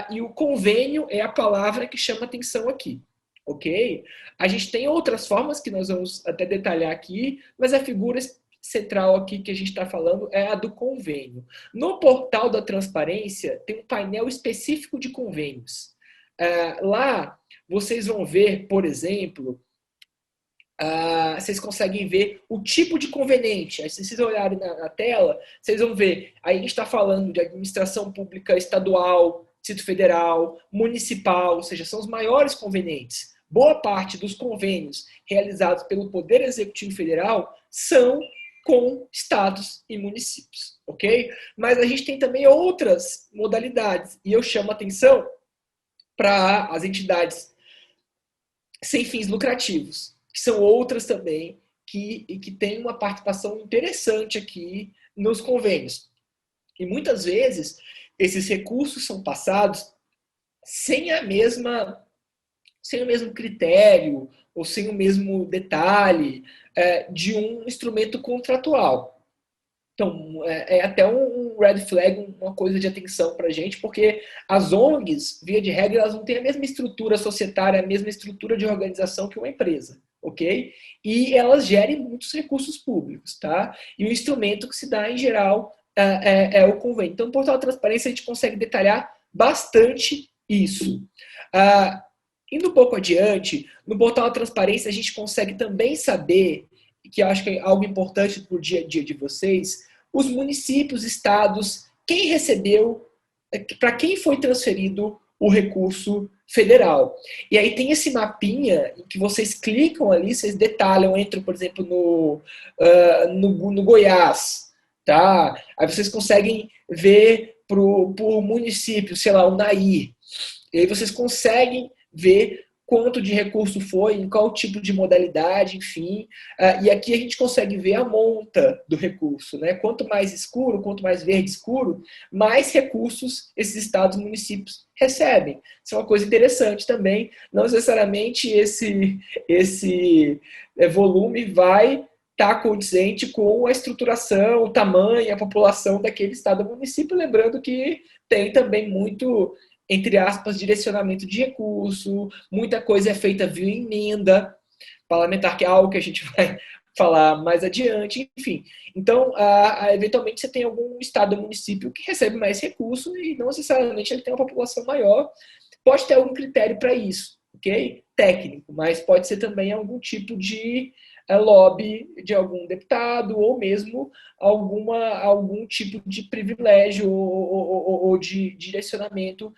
e o convênio é a palavra que chama atenção aqui. Ok? A gente tem outras formas que nós vamos até detalhar aqui, mas a figura central aqui que a gente está falando é a do convênio. No portal da transparência tem um painel específico de convênios. Lá vocês vão ver, por exemplo, vocês conseguem ver o tipo de conveniente. Aí, se vocês olharem na tela, vocês vão ver. Aí a gente está falando de administração pública estadual, Distrito Federal, municipal, ou seja, são os maiores convenientes. Boa parte dos convênios realizados pelo Poder Executivo Federal são com estados e municípios, ok? Mas a gente tem também outras modalidades, e eu chamo a atenção para as entidades sem fins lucrativos, que são outras também, que têm uma participação interessante aqui nos convênios. E muitas vezes, esses recursos são passados sem o mesmo critério, ou sem o mesmo detalhe de um instrumento contratual. Então, é até um red flag, uma coisa de atenção para a gente, porque as ONGs, via de regra, elas não têm a mesma estrutura societária, a mesma estrutura de organização que uma empresa, ok? E elas gerem muitos recursos públicos, tá? E o instrumento que se dá, em geral, é o convênio. Então, no portal da transparência, a gente consegue detalhar bastante isso. Indo um pouco adiante, no portal da transparência, a gente consegue também saber, que eu acho que é algo importante para o dia a dia de vocês, os municípios, estados, quem recebeu, para quem foi transferido o recurso federal. E aí tem esse mapinha em que vocês clicam ali, vocês detalham, entram, por exemplo, no Goiás, tá? Aí vocês conseguem ver por município, sei lá, o Nair. E aí vocês conseguem ver quanto de recurso foi, em qual tipo de modalidade, enfim. E aqui a gente consegue ver a monta do recurso, né? Quanto mais escuro, quanto mais verde escuro, mais recursos esses estados e municípios recebem. Isso é uma coisa interessante também. Não necessariamente esse volume vai estar condizente com a estruturação, o tamanho, a população daquele estado ou município, lembrando que tem também muito, entre aspas, direcionamento de recurso, muita coisa é feita via emenda parlamentar, que é algo que a gente vai falar mais adiante, enfim. Então, eventualmente, você tem algum estado ou município que recebe mais recurso e não necessariamente ele tem uma população maior. Pode ter algum critério para isso, ok? Técnico, mas pode ser também algum tipo de lobby de algum deputado ou mesmo algum tipo de privilégio ou de direcionamento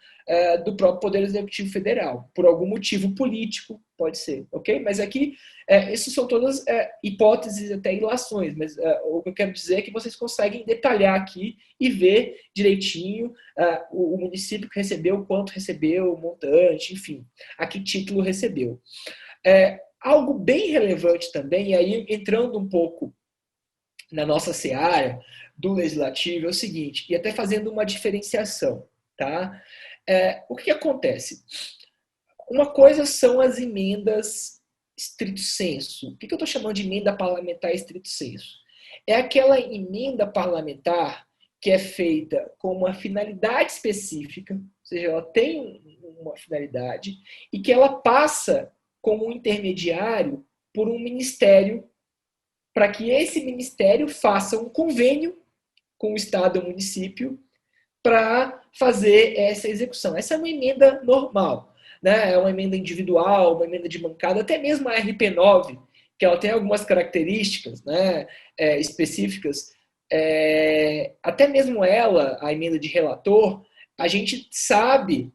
do próprio Poder Executivo Federal, por algum motivo político, pode ser, ok? Mas aqui, essas são todas hipóteses, até ilações, mas o que eu quero dizer é que vocês conseguem detalhar aqui e ver direitinho o município que recebeu, quanto recebeu, o montante, enfim, a que título recebeu. Algo bem relevante também, e aí entrando um pouco na nossa seara do legislativo, é o seguinte, e até fazendo uma diferenciação, tá? O que acontece? Uma coisa são as emendas estrito sensu. O que eu estou chamando de emenda parlamentar estrito sensu? É aquela emenda parlamentar que é feita com uma finalidade específica, ou seja, ela tem uma finalidade, e que ela passa como um intermediário por um ministério, para que esse ministério faça um convênio com o Estado ou município para fazer essa execução. Essa é uma emenda normal, né? É uma emenda individual, uma emenda de bancada, até mesmo a RP9, que ela tem algumas características, né, específicas. Até mesmo ela, a emenda de relator, a gente sabe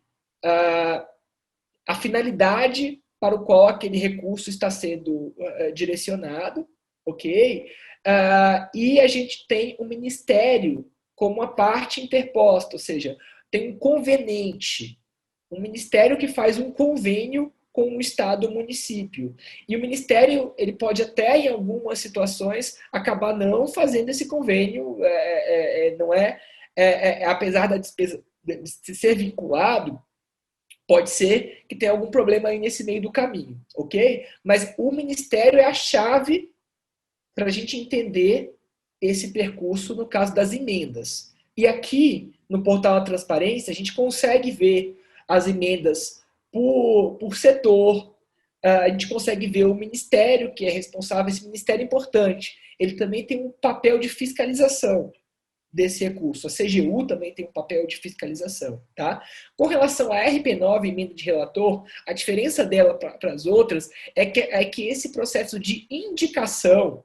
a finalidade para o qual aquele recurso está sendo direcionado, ok? E a gente tem o ministério como a parte interposta, ou seja, tem um convenente, um ministério que faz um convênio com o estado ou município. E o ministério, ele pode até, em algumas situações, acabar não fazendo esse convênio, não apesar da despesa de ser vinculado, pode ser que tenha algum problema aí nesse meio do caminho, ok? Mas o ministério é a chave para a gente entender esse percurso no caso das emendas. E aqui, no portal da transparência, a gente consegue ver as emendas por setor, a gente consegue ver o ministério que é responsável, esse ministério é importante. Ele também tem um papel de fiscalização desse recurso. A CGU também tem um papel de fiscalização. Tá? Com relação à RP9, emenda de relator, a diferença dela para as outras é que esse processo de indicação,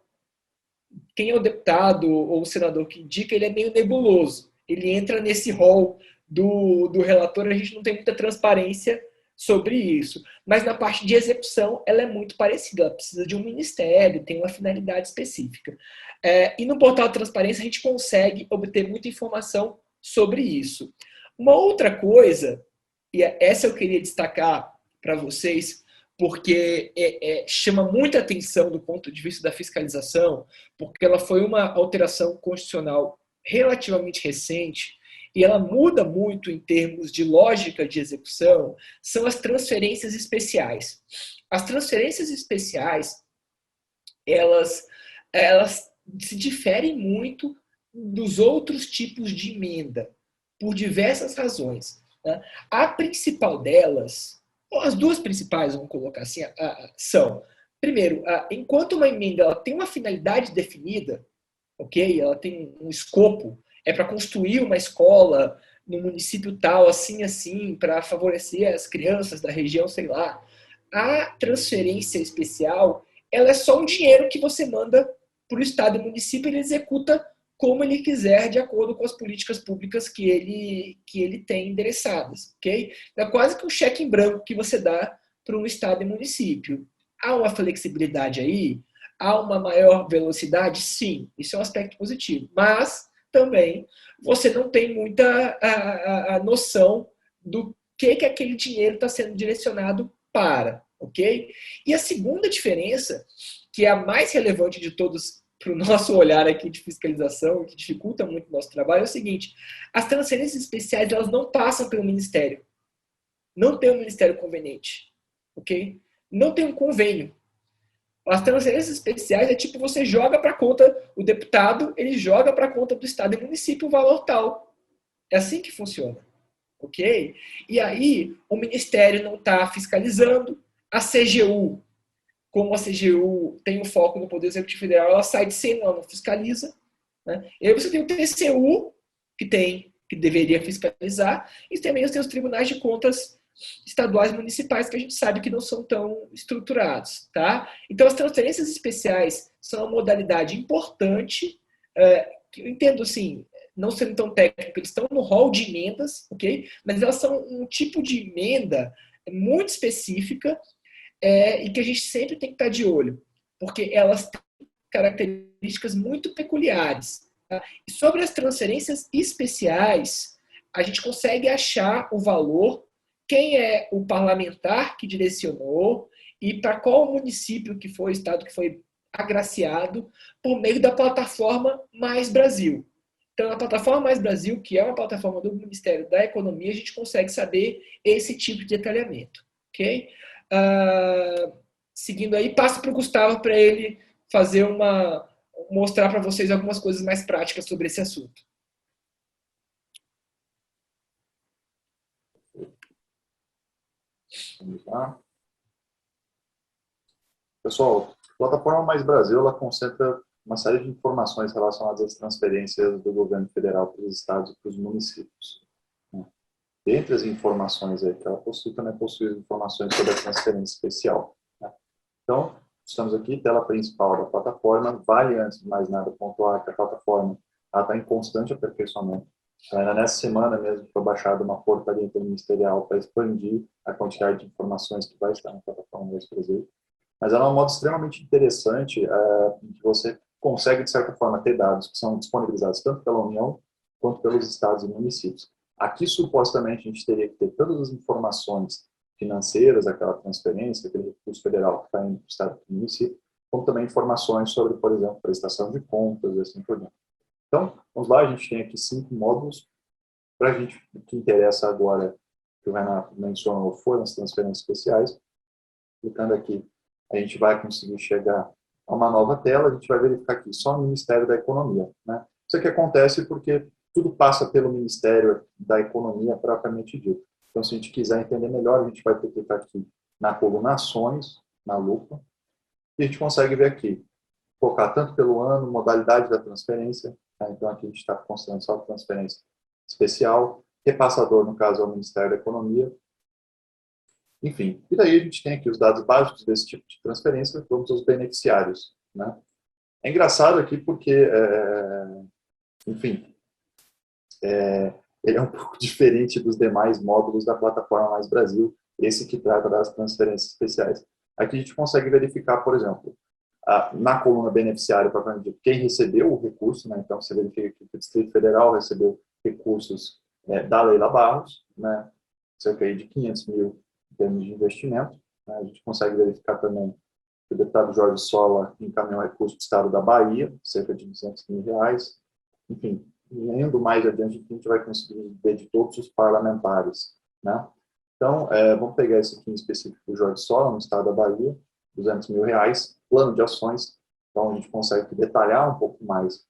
quem é o deputado ou o senador que indica, ele é meio nebuloso. Ele entra nesse rol do relator, a gente não tem muita transparência sobre isso. Mas na parte de execução, ela é muito parecida. Ela precisa de um ministério, tem uma finalidade específica. E no portal de transparência, a gente consegue obter muita informação sobre isso. Uma outra coisa, e essa eu queria destacar para vocês, porque chama muita atenção do ponto de vista da fiscalização, porque ela foi uma alteração constitucional relativamente recente, e ela muda muito em termos de lógica de execução, são as transferências especiais. As transferências especiais, elas se diferem muito dos outros tipos de emenda, por diversas razões. Né? A principal delas, as duas principais, vamos colocar assim, são, primeiro, enquanto uma emenda ela tem uma finalidade definida, ok? Ela tem um escopo, é para construir uma escola no município tal, assim, assim, para favorecer as crianças da região, sei lá. A transferência especial, ela é só um dinheiro que você manda para o Estado e município, ele executa como ele quiser, de acordo com as políticas públicas que ele tem endereçadas, ok? É quase que um cheque em branco que você dá para um Estado e município. Há uma flexibilidade aí? Há uma maior velocidade? Sim, isso é um aspecto positivo. Mas também você não tem muita a noção do que aquele dinheiro está sendo direcionado para, ok? E a segunda diferença, que é a mais relevante de todos para o nosso olhar aqui de fiscalização, que dificulta muito o nosso trabalho, é o seguinte: as transferências especiais elas não passam pelo Ministério. Não tem um Ministério conveniente, ok? Não tem um convênio. As transferências especiais é tipo você joga para a conta, o deputado ele joga para a conta do Estado e município o valor tal. É assim que funciona, ok? E aí o Ministério não está fiscalizando, a CGU, como a CGU tem o foco no Poder Executivo Federal, ela sai de cena, ela não fiscaliza. Né? E aí você tem o TCU, que deveria fiscalizar, e também você tem os tribunais de contas estaduais e municipais, que a gente sabe que não são tão estruturados. Tá? Então, as transferências especiais são uma modalidade importante, que eu entendo assim, não sendo tão técnico, eles estão no rol de emendas, ok? Mas elas são um tipo de emenda muito específica, e que a gente sempre tem que estar de olho, porque elas têm características muito peculiares. Tá? E sobre as transferências especiais, a gente consegue achar o valor, quem é o parlamentar que direcionou e para qual município que foi, estado que foi agraciado, por meio da plataforma Mais Brasil. Então, na plataforma Mais Brasil, que é uma plataforma do Ministério da Economia, a gente consegue saber esse tipo de detalhamento. Ok? Seguindo aí, passo para o Gustavo para ele fazer mostrar para vocês algumas coisas mais práticas sobre esse assunto. Vamos lá. Pessoal, a plataforma Mais Brasil ela concentra uma série de informações relacionadas às transferências do governo federal para os estados e para os municípios. Dentre as informações aí que ela possui, também possui informações sobre a transferência especial. Então, estamos aqui, tela principal da plataforma. Vale, antes de mais nada, pontuar que a plataforma está em constante aperfeiçoamento. Ainda nessa semana mesmo foi baixada uma portaria interministerial para expandir a quantidade de informações que vai estar na plataforma Mais Brasil. Mas ela é um modo extremamente interessante em que você consegue, de certa forma, ter dados que são disponibilizados tanto pela União quanto pelos estados e municípios. Aqui, supostamente, a gente teria que ter todas as informações financeiras, aquela transferência, aquele recurso federal que está indo para o estado e para o município, como também informações sobre, por exemplo, prestação de contas e assim por diante. Então, vamos lá, a gente tem aqui 5 módulos. Para a gente, o que interessa agora, que o Renato mencionou, foram as transferências especiais. Clicando aqui, a gente vai conseguir chegar a uma nova tela, a gente vai verificar aqui só o Ministério da Economia. Né? Isso aqui acontece porque tudo passa pelo Ministério da Economia propriamente dito. Então, se a gente quiser entender melhor, a gente vai ter que clicar aqui na coluna Ações, na lupa, e a gente consegue ver aqui, focar tanto pelo ano, modalidade da transferência, tá? Então aqui a gente está considerando só a transferência especial, repassador, no caso, é o Ministério da Economia, enfim. E daí a gente tem aqui os dados básicos desse tipo de transferência, vamos aos beneficiários, né? É engraçado aqui porque, enfim, ele é um pouco diferente dos demais módulos da plataforma Mais Brasil, esse que trata das transferências especiais. Aqui a gente consegue verificar, por exemplo, na coluna beneficiário, quem recebeu o recurso, né? Então você verifica que o Distrito Federal recebeu recursos da Leila Barros, né? Cerca de 500 mil em termos de investimento. Né? A gente consegue verificar também que o deputado Jorge Sola encaminhou recurso do estado da Bahia, cerca de 200 mil reais. Enfim, indo mais adiante, a gente vai conseguir ver de todos os parlamentares. Né? Então, vamos pegar esse aqui em específico do Jorge Sola, no estado da Bahia, 200 mil reais, plano de ações. Então, a gente consegue detalhar um pouco mais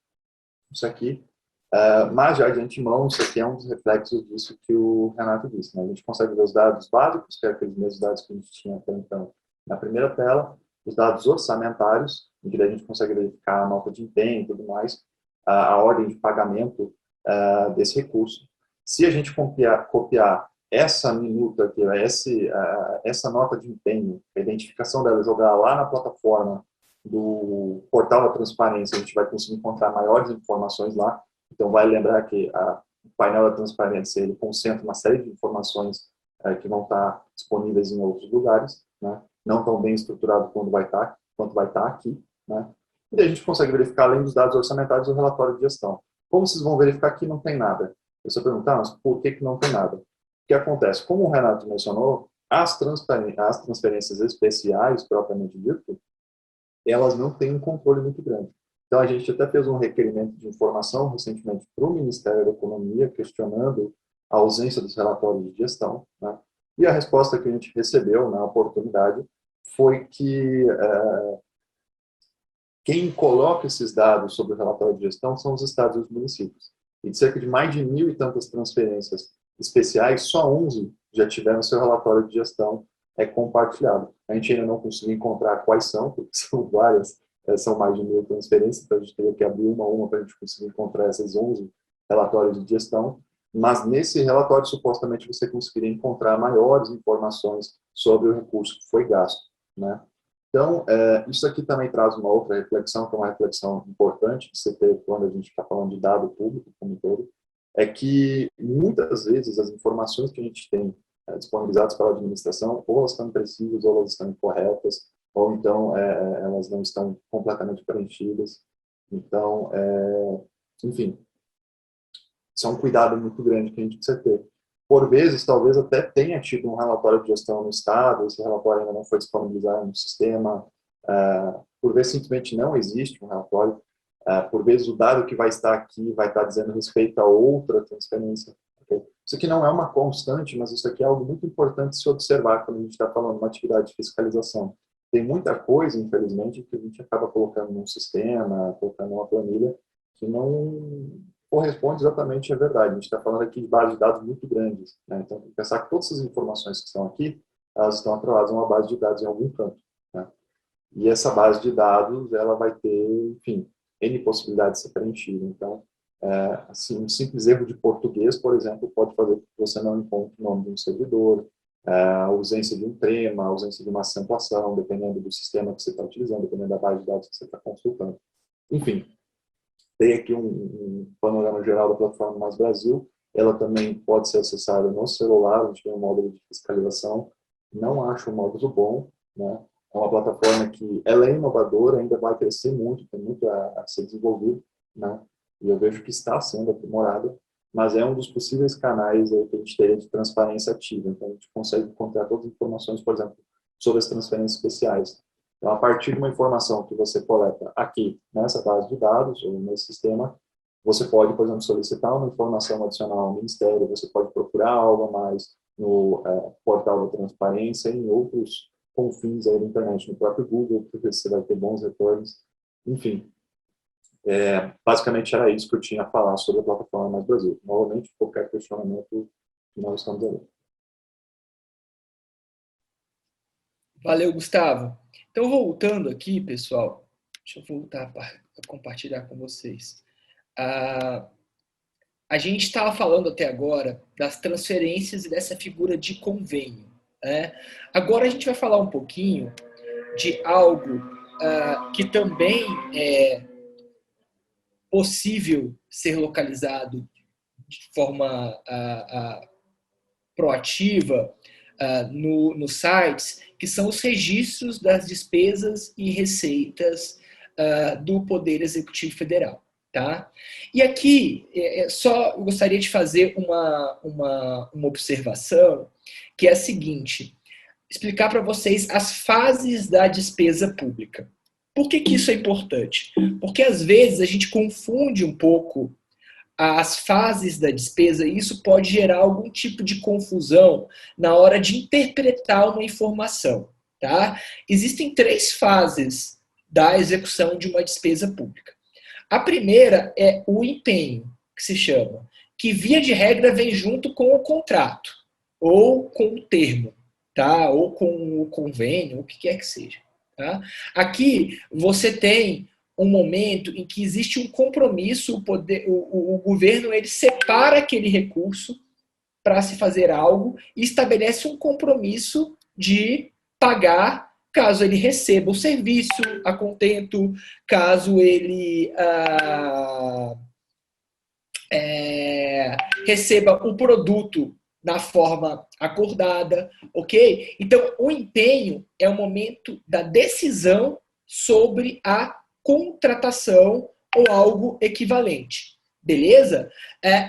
isso aqui. Mas, já de antemão, isso aqui é um dos reflexos disso que o Renato disse. Né? A gente consegue ver os dados básicos, que é aqueles mesmos dados que a gente tinha até então na primeira tela, os dados orçamentários, em que a gente consegue verificar a nota de empenho e tudo mais, a ordem de pagamento desse recurso. Se a gente copiar essa minuta aqui, essa nota de empenho, a identificação dela, jogar lá na plataforma do portal da transparência, a gente vai conseguir encontrar maiores informações lá. Então, vale lembrar que o painel da transparência ele concentra uma série de informações que vão estar disponíveis em outros lugares, né? Não tão bem estruturado quanto vai estar aqui. Né? E daí a gente consegue verificar, além dos dados orçamentários, o relatório de gestão. Como vocês vão verificar aqui, não tem nada. Você perguntar, mas por que não tem nada? que acontece? Como o Renato mencionou, as transferências especiais, propriamente dito, elas não têm um controle muito grande. Então, a gente até fez um requerimento de informação recentemente para o Ministério da Economia, questionando a ausência dos relatórios de gestão, né? E a resposta que a gente recebeu na oportunidade foi que quem coloca esses dados sobre o relatório de gestão são os estados e os municípios. E de cerca de mais de 1.000 e tantas transferências especiais, só 11 já tiveram seu relatório de gestão compartilhado. A gente ainda não conseguiu encontrar quais são, porque são várias, são mais de 1.000 transferências, então a gente teria que abrir uma a uma para a gente conseguir encontrar essas 11 relatórios de gestão. Mas nesse relatório, supostamente, você conseguiria encontrar maiores informações sobre o recurso que foi gasto, né? Então, isso aqui também traz uma outra reflexão, que é uma reflexão importante de você ter quando a gente está falando de dado público como um todo, é que muitas vezes as informações que a gente tem disponibilizadas pela administração, ou elas estão imprecisas, ou elas estão incorretas, ou então elas não estão completamente preenchidas. Então, enfim, isso é um cuidado muito grande que a gente precisa ter. Por vezes, talvez até tenha tido um relatório de gestão no Estado, esse relatório ainda não foi disponibilizado no sistema, por vezes simplesmente não existe um relatório, por vezes o dado que vai estar aqui vai estar dizendo respeito a outra transferência. Okay? Isso aqui não é uma constante, mas isso aqui é algo muito importante se observar quando a gente está falando de uma atividade de fiscalização. Tem muita coisa, infelizmente, que a gente acaba colocando num sistema, colocando numa planilha, que não corresponde exatamente à verdade. A gente está falando aqui de bases de dados muito grandes, né? Então, tem que pensar que todas essas informações que estão aqui, elas estão atreladas a uma base de dados em algum canto, né? E essa base de dados, ela vai ter, enfim, N possibilidades de ser preenchida. Então, assim, um simples erro de português, por exemplo, pode fazer com que você não encontre o nome de um servidor, a ausência de um trema, a ausência de uma acentuação, dependendo do sistema que você está utilizando, dependendo da base de dados que você está consultando. Enfim, tem aqui um panorama geral da plataforma Mais Brasil. Ela também pode ser acessada no celular, a gente tem um módulo de fiscalização. Não acho um módulo bom, né? É uma plataforma que ela é inovadora, ainda vai crescer muito, tem muito a ser desenvolvido, né? E eu vejo que está sendo aprimorada, mas é um dos possíveis canais aí que a gente teria de transparência ativa. Então, a gente consegue encontrar todas as informações, por exemplo, sobre as transferências especiais. Então, a partir de uma informação que você coleta aqui, nessa base de dados, ou nesse sistema, você pode, por exemplo, solicitar uma informação adicional ao Ministério, você pode procurar algo a mais no portal da transparência e em outros confins aí da internet, no próprio Google, porque você vai ter bons retornos. Enfim, basicamente era isso que eu tinha a falar sobre a plataforma Mais Brasil. Novamente, qualquer questionamento, nós estamos aí. Valeu, Gustavo. Então, voltando aqui, pessoal, deixa eu voltar a compartilhar com vocês. A gente estava falando até agora das transferências e dessa figura de convênio, né? Agora a gente vai falar um pouquinho de algo que também é possível ser localizado de forma proativa nos sites, que são os registros das despesas e receitas do Poder Executivo Federal. Tá? E aqui, só gostaria de fazer uma observação, que é a seguinte: explicar para vocês as fases da despesa pública. Por que isso é importante? Porque às vezes a gente confunde um pouco as fases da despesa e isso pode gerar algum tipo de confusão na hora de interpretar uma informação. Tá? Existem 3 fases da execução de uma despesa pública. A primeira é o empenho, que se chama, que via de regra vem junto com o contrato, ou com o termo, tá? Ou com o convênio, o que quer que seja. Tá? Aqui você tem um momento em que existe um compromisso, o governo ele separa aquele recurso para se fazer algo e estabelece um compromisso de pagar caso ele receba o serviço a contento, caso ele receba o produto na forma acordada, ok? Então, o empenho é o momento da decisão sobre a contratação ou algo equivalente, beleza?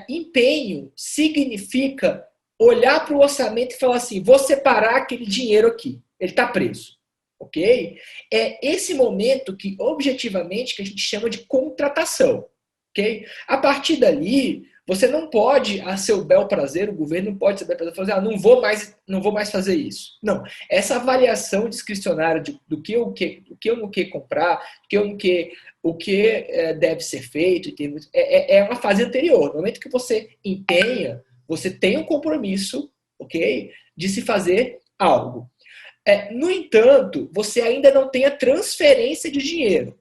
Empenho significa olhar para o orçamento e falar assim, vou separar aquele dinheiro aqui, ele está preso, ok? É esse momento que, objetivamente, que a gente chama de contratação, ok? A partir dali, você não pode, a seu bel prazer, o governo não pode, a seu bel prazer, fazer, não vou mais fazer isso. Não, essa avaliação discricionária do que eu não quero comprar, o que deve ser feito, é uma fase anterior. No momento que você empenha, você tem um compromisso, ok, de se fazer algo. No entanto, você ainda não tem a transferência de dinheiro.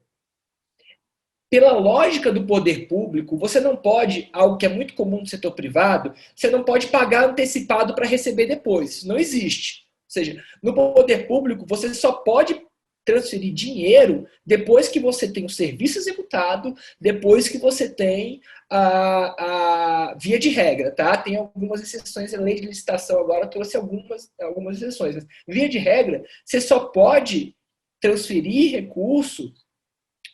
Pela lógica do poder público, você não pode, algo que é muito comum no setor privado, você não pode pagar antecipado para receber depois. Isso não existe. Ou seja, no poder público, você só pode transferir dinheiro depois que você tem o serviço executado, depois que você tem a via de regra, tá? Tem algumas exceções, a lei de licitação agora trouxe algumas exceções. Mas, via de regra, você só pode transferir recurso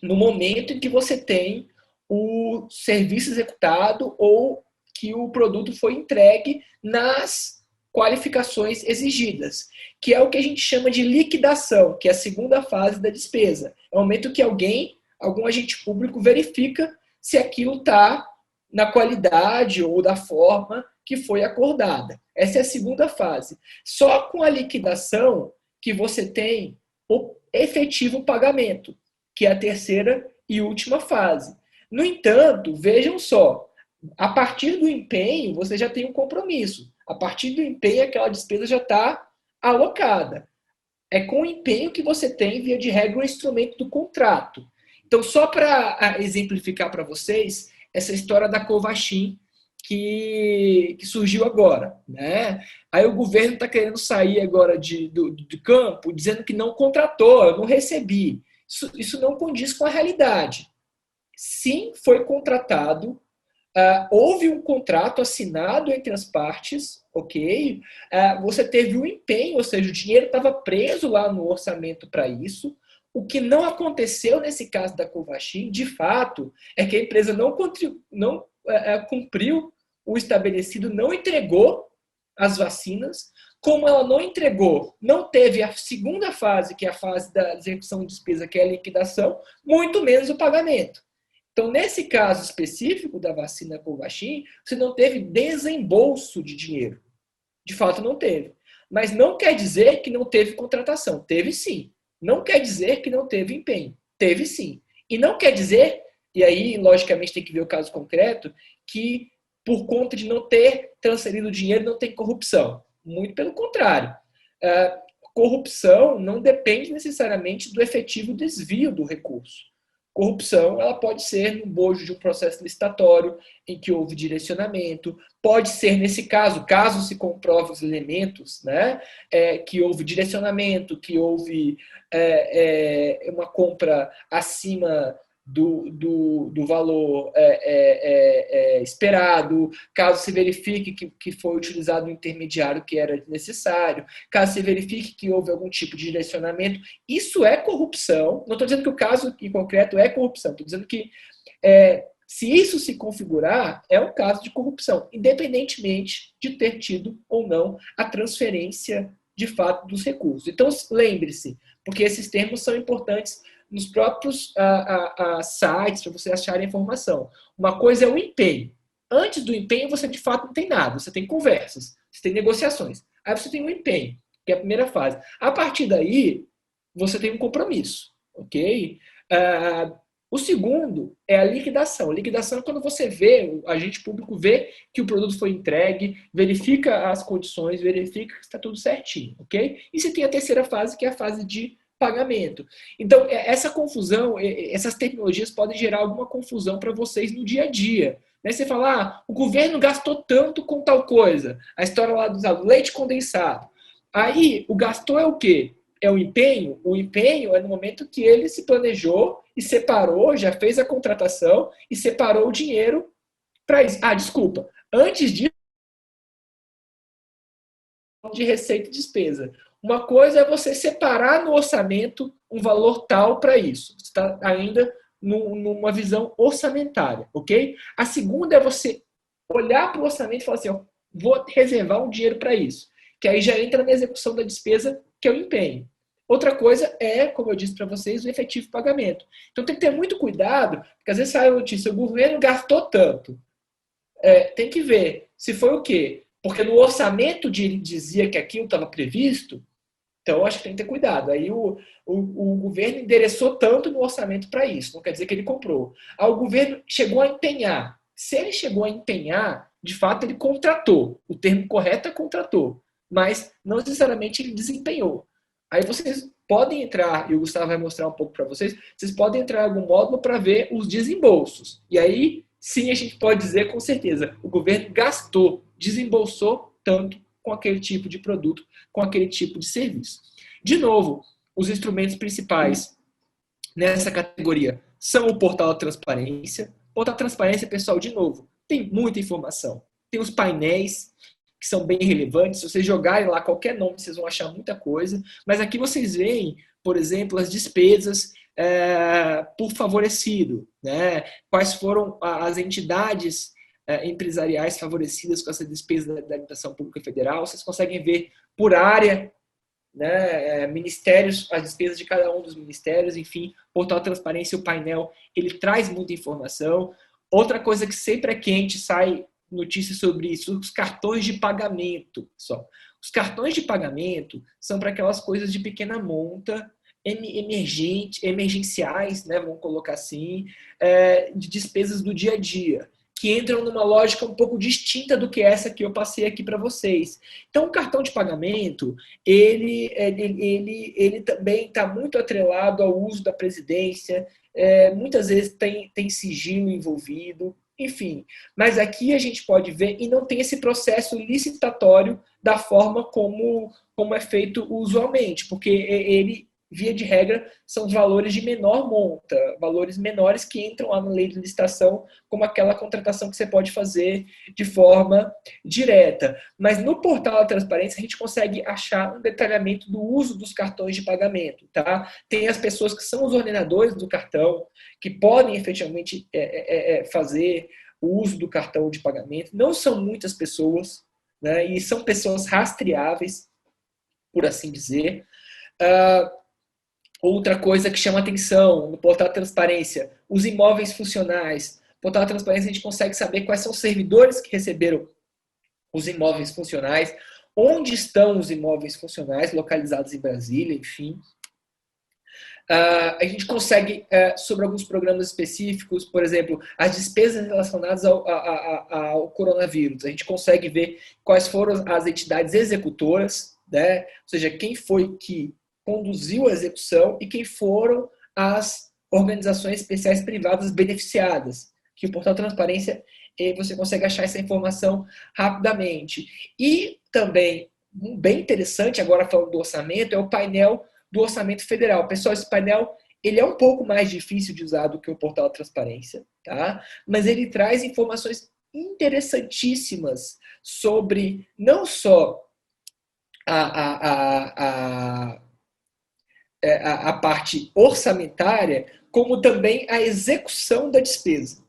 no momento em que você tem o serviço executado ou que o produto foi entregue nas qualificações exigidas, que é o que a gente chama de liquidação, que é a segunda fase da despesa. É o momento que algum agente público verifica se aquilo está na qualidade ou da forma que foi acordada. Essa é a segunda fase. Só com a liquidação que você tem o efetivo pagamento, que é a terceira e última fase. No entanto, vejam só, a partir do empenho, você já tem um compromisso. A partir do empenho, aquela despesa já está alocada. É com o empenho que você tem, via de regra, o instrumento do contrato. Então, só para exemplificar para vocês, essa história da Covaxin que surgiu agora, né? Aí o governo está querendo sair agora do campo, dizendo que não contratou, eu não recebi. Isso não condiz com a realidade. Sim, foi contratado, houve um contrato assinado entre as partes, ok? Você teve um empenho, ou seja, o dinheiro estava preso lá no orçamento para isso. O que não aconteceu nesse caso da Covaxin, de fato, é que a empresa não cumpriu o estabelecido, não entregou as vacinas. Como ela não entregou, não teve a segunda fase, que é a fase da execução de despesa, que é a liquidação, muito menos o pagamento. Então, nesse caso específico da vacina Covaxin, você não teve desembolso de dinheiro. De fato, não teve. Mas não quer dizer que não teve contratação. Teve sim. Não quer dizer que não teve empenho. Teve sim. E não quer dizer, e aí, logicamente, tem que ver o caso concreto, que por conta de não ter transferido o dinheiro, não tem corrupção. Muito pelo contrário. Corrupção não depende necessariamente do efetivo desvio do recurso. Corrupção, ela pode ser no bojo de um processo licitatório em que houve direcionamento, pode ser nesse caso se comprove os elementos, né, que houve direcionamento, que houve uma compra acima do valor esperado, caso se verifique que foi utilizado um intermediário que era necessário, caso se verifique que houve algum tipo de direcionamento. Isso é corrupção. Não estou dizendo que o caso em concreto é corrupção, estou dizendo que se isso se configurar, é um caso de corrupção, independentemente de ter tido ou não a transferência de fato dos recursos. Então, lembre-se, porque esses termos são importantes nos próprios sites para você achar a informação. Uma coisa é o empenho. Antes do empenho, você de fato não tem nada. Você tem conversas, você tem negociações. Aí você tem o empenho, que é a primeira fase. A partir daí, você tem um compromisso, ok? O segundo é a liquidação. A liquidação é quando você vê, o agente público vê que o produto foi entregue, verifica as condições, verifica que está tudo certinho, ok? E você tem a terceira fase, que é a fase de pagamento. Então, essa confusão, essas tecnologias podem gerar alguma confusão para vocês no dia a dia. Né? Você fala, o governo gastou tanto com tal coisa. A história lá do leite condensado. Aí, o gastou é o quê? É o empenho? O empenho é no momento que ele se planejou e separou, já fez a contratação e separou o dinheiro para isso. Desculpa. Antes disso, de receita e despesa. Uma coisa é você separar no orçamento um valor tal para isso. Você está ainda numa visão orçamentária, ok? A segunda é você olhar para o orçamento e falar assim, vou reservar um dinheiro para isso. Que aí já entra na execução da despesa que eu empenho. Outra coisa é, como eu disse para vocês, o efetivo pagamento. Então tem que ter muito cuidado, porque às vezes sai a notícia, o governo gastou tanto. Tem que ver se foi o quê? Porque no orçamento dizia que aquilo estava previsto, então acho que tem que ter cuidado. Aí o governo endereçou tanto no orçamento para isso, não quer dizer que ele comprou. Aí o governo chegou a empenhar. Se ele chegou a empenhar, de fato ele contratou. O termo correto é contratou, mas não necessariamente ele desempenhou. Aí vocês podem entrar, e o Gustavo vai mostrar um pouco para vocês, vocês podem entrar em algum módulo para ver os desembolsos. E aí, sim, a gente pode dizer com certeza, o governo gastou, desembolsou tanto com aquele tipo de produto, com aquele tipo de serviço. De novo, os instrumentos principais nessa categoria são o portal de transparência. O portal de transparência, pessoal, de novo, tem muita informação. Tem os painéis, que são bem relevantes. Se vocês jogarem lá qualquer nome, vocês vão achar muita coisa. Mas aqui vocês veem, por exemplo, as despesas por favorecido, né? Quais foram as entidades empresariais favorecidas com essa despesa da administração pública federal. Vocês conseguem ver por área, né, ministérios, as despesas de cada um dos ministérios, enfim, portal transparência, o painel, ele traz muita informação. Outra coisa que sempre é quente, sai notícias sobre isso, os cartões de pagamento, pessoal. Os cartões de pagamento são para aquelas coisas de pequena monta, emergenciais, né, vamos colocar assim, de despesas do dia a dia, que entram numa lógica um pouco distinta do que essa que eu passei aqui para vocês. Então, o cartão de pagamento, ele também está muito atrelado ao uso da presidência, muitas vezes tem sigilo envolvido, enfim. Mas aqui a gente pode ver, e não tem esse processo licitatório da forma como é feito usualmente, porque ele, via de regra, são os valores de menor monta, valores menores que entram lá na lei de licitação, como aquela contratação que você pode fazer de forma direta. Mas no portal da transparência a gente consegue achar um detalhamento do uso dos cartões de pagamento, tá? Tem as pessoas que são os ordenadores do cartão, que podem efetivamente fazer o uso do cartão de pagamento. Não são muitas pessoas, né? E são pessoas rastreáveis, por assim dizer. Outra coisa que chama atenção no portal de transparência, os imóveis funcionais. No portal de transparência a gente consegue saber quais são os servidores que receberam os imóveis funcionais, onde estão os imóveis funcionais localizados em Brasília, enfim. A gente consegue, sobre alguns programas específicos, por exemplo, as despesas relacionadas ao coronavírus. A gente consegue ver quais foram as entidades executoras, né? Ou seja, quem foi que conduziu a execução e quem foram as organizações especiais privadas beneficiadas. Que o portal Transparência, você consegue achar essa informação rapidamente. E também, bem interessante, agora falando do orçamento, é o painel do Orçamento Federal. Pessoal, esse painel ele é um pouco mais difícil de usar do que o portal Transparência, tá? Mas ele traz informações interessantíssimas sobre não só a parte orçamentária, como também a execução da despesa.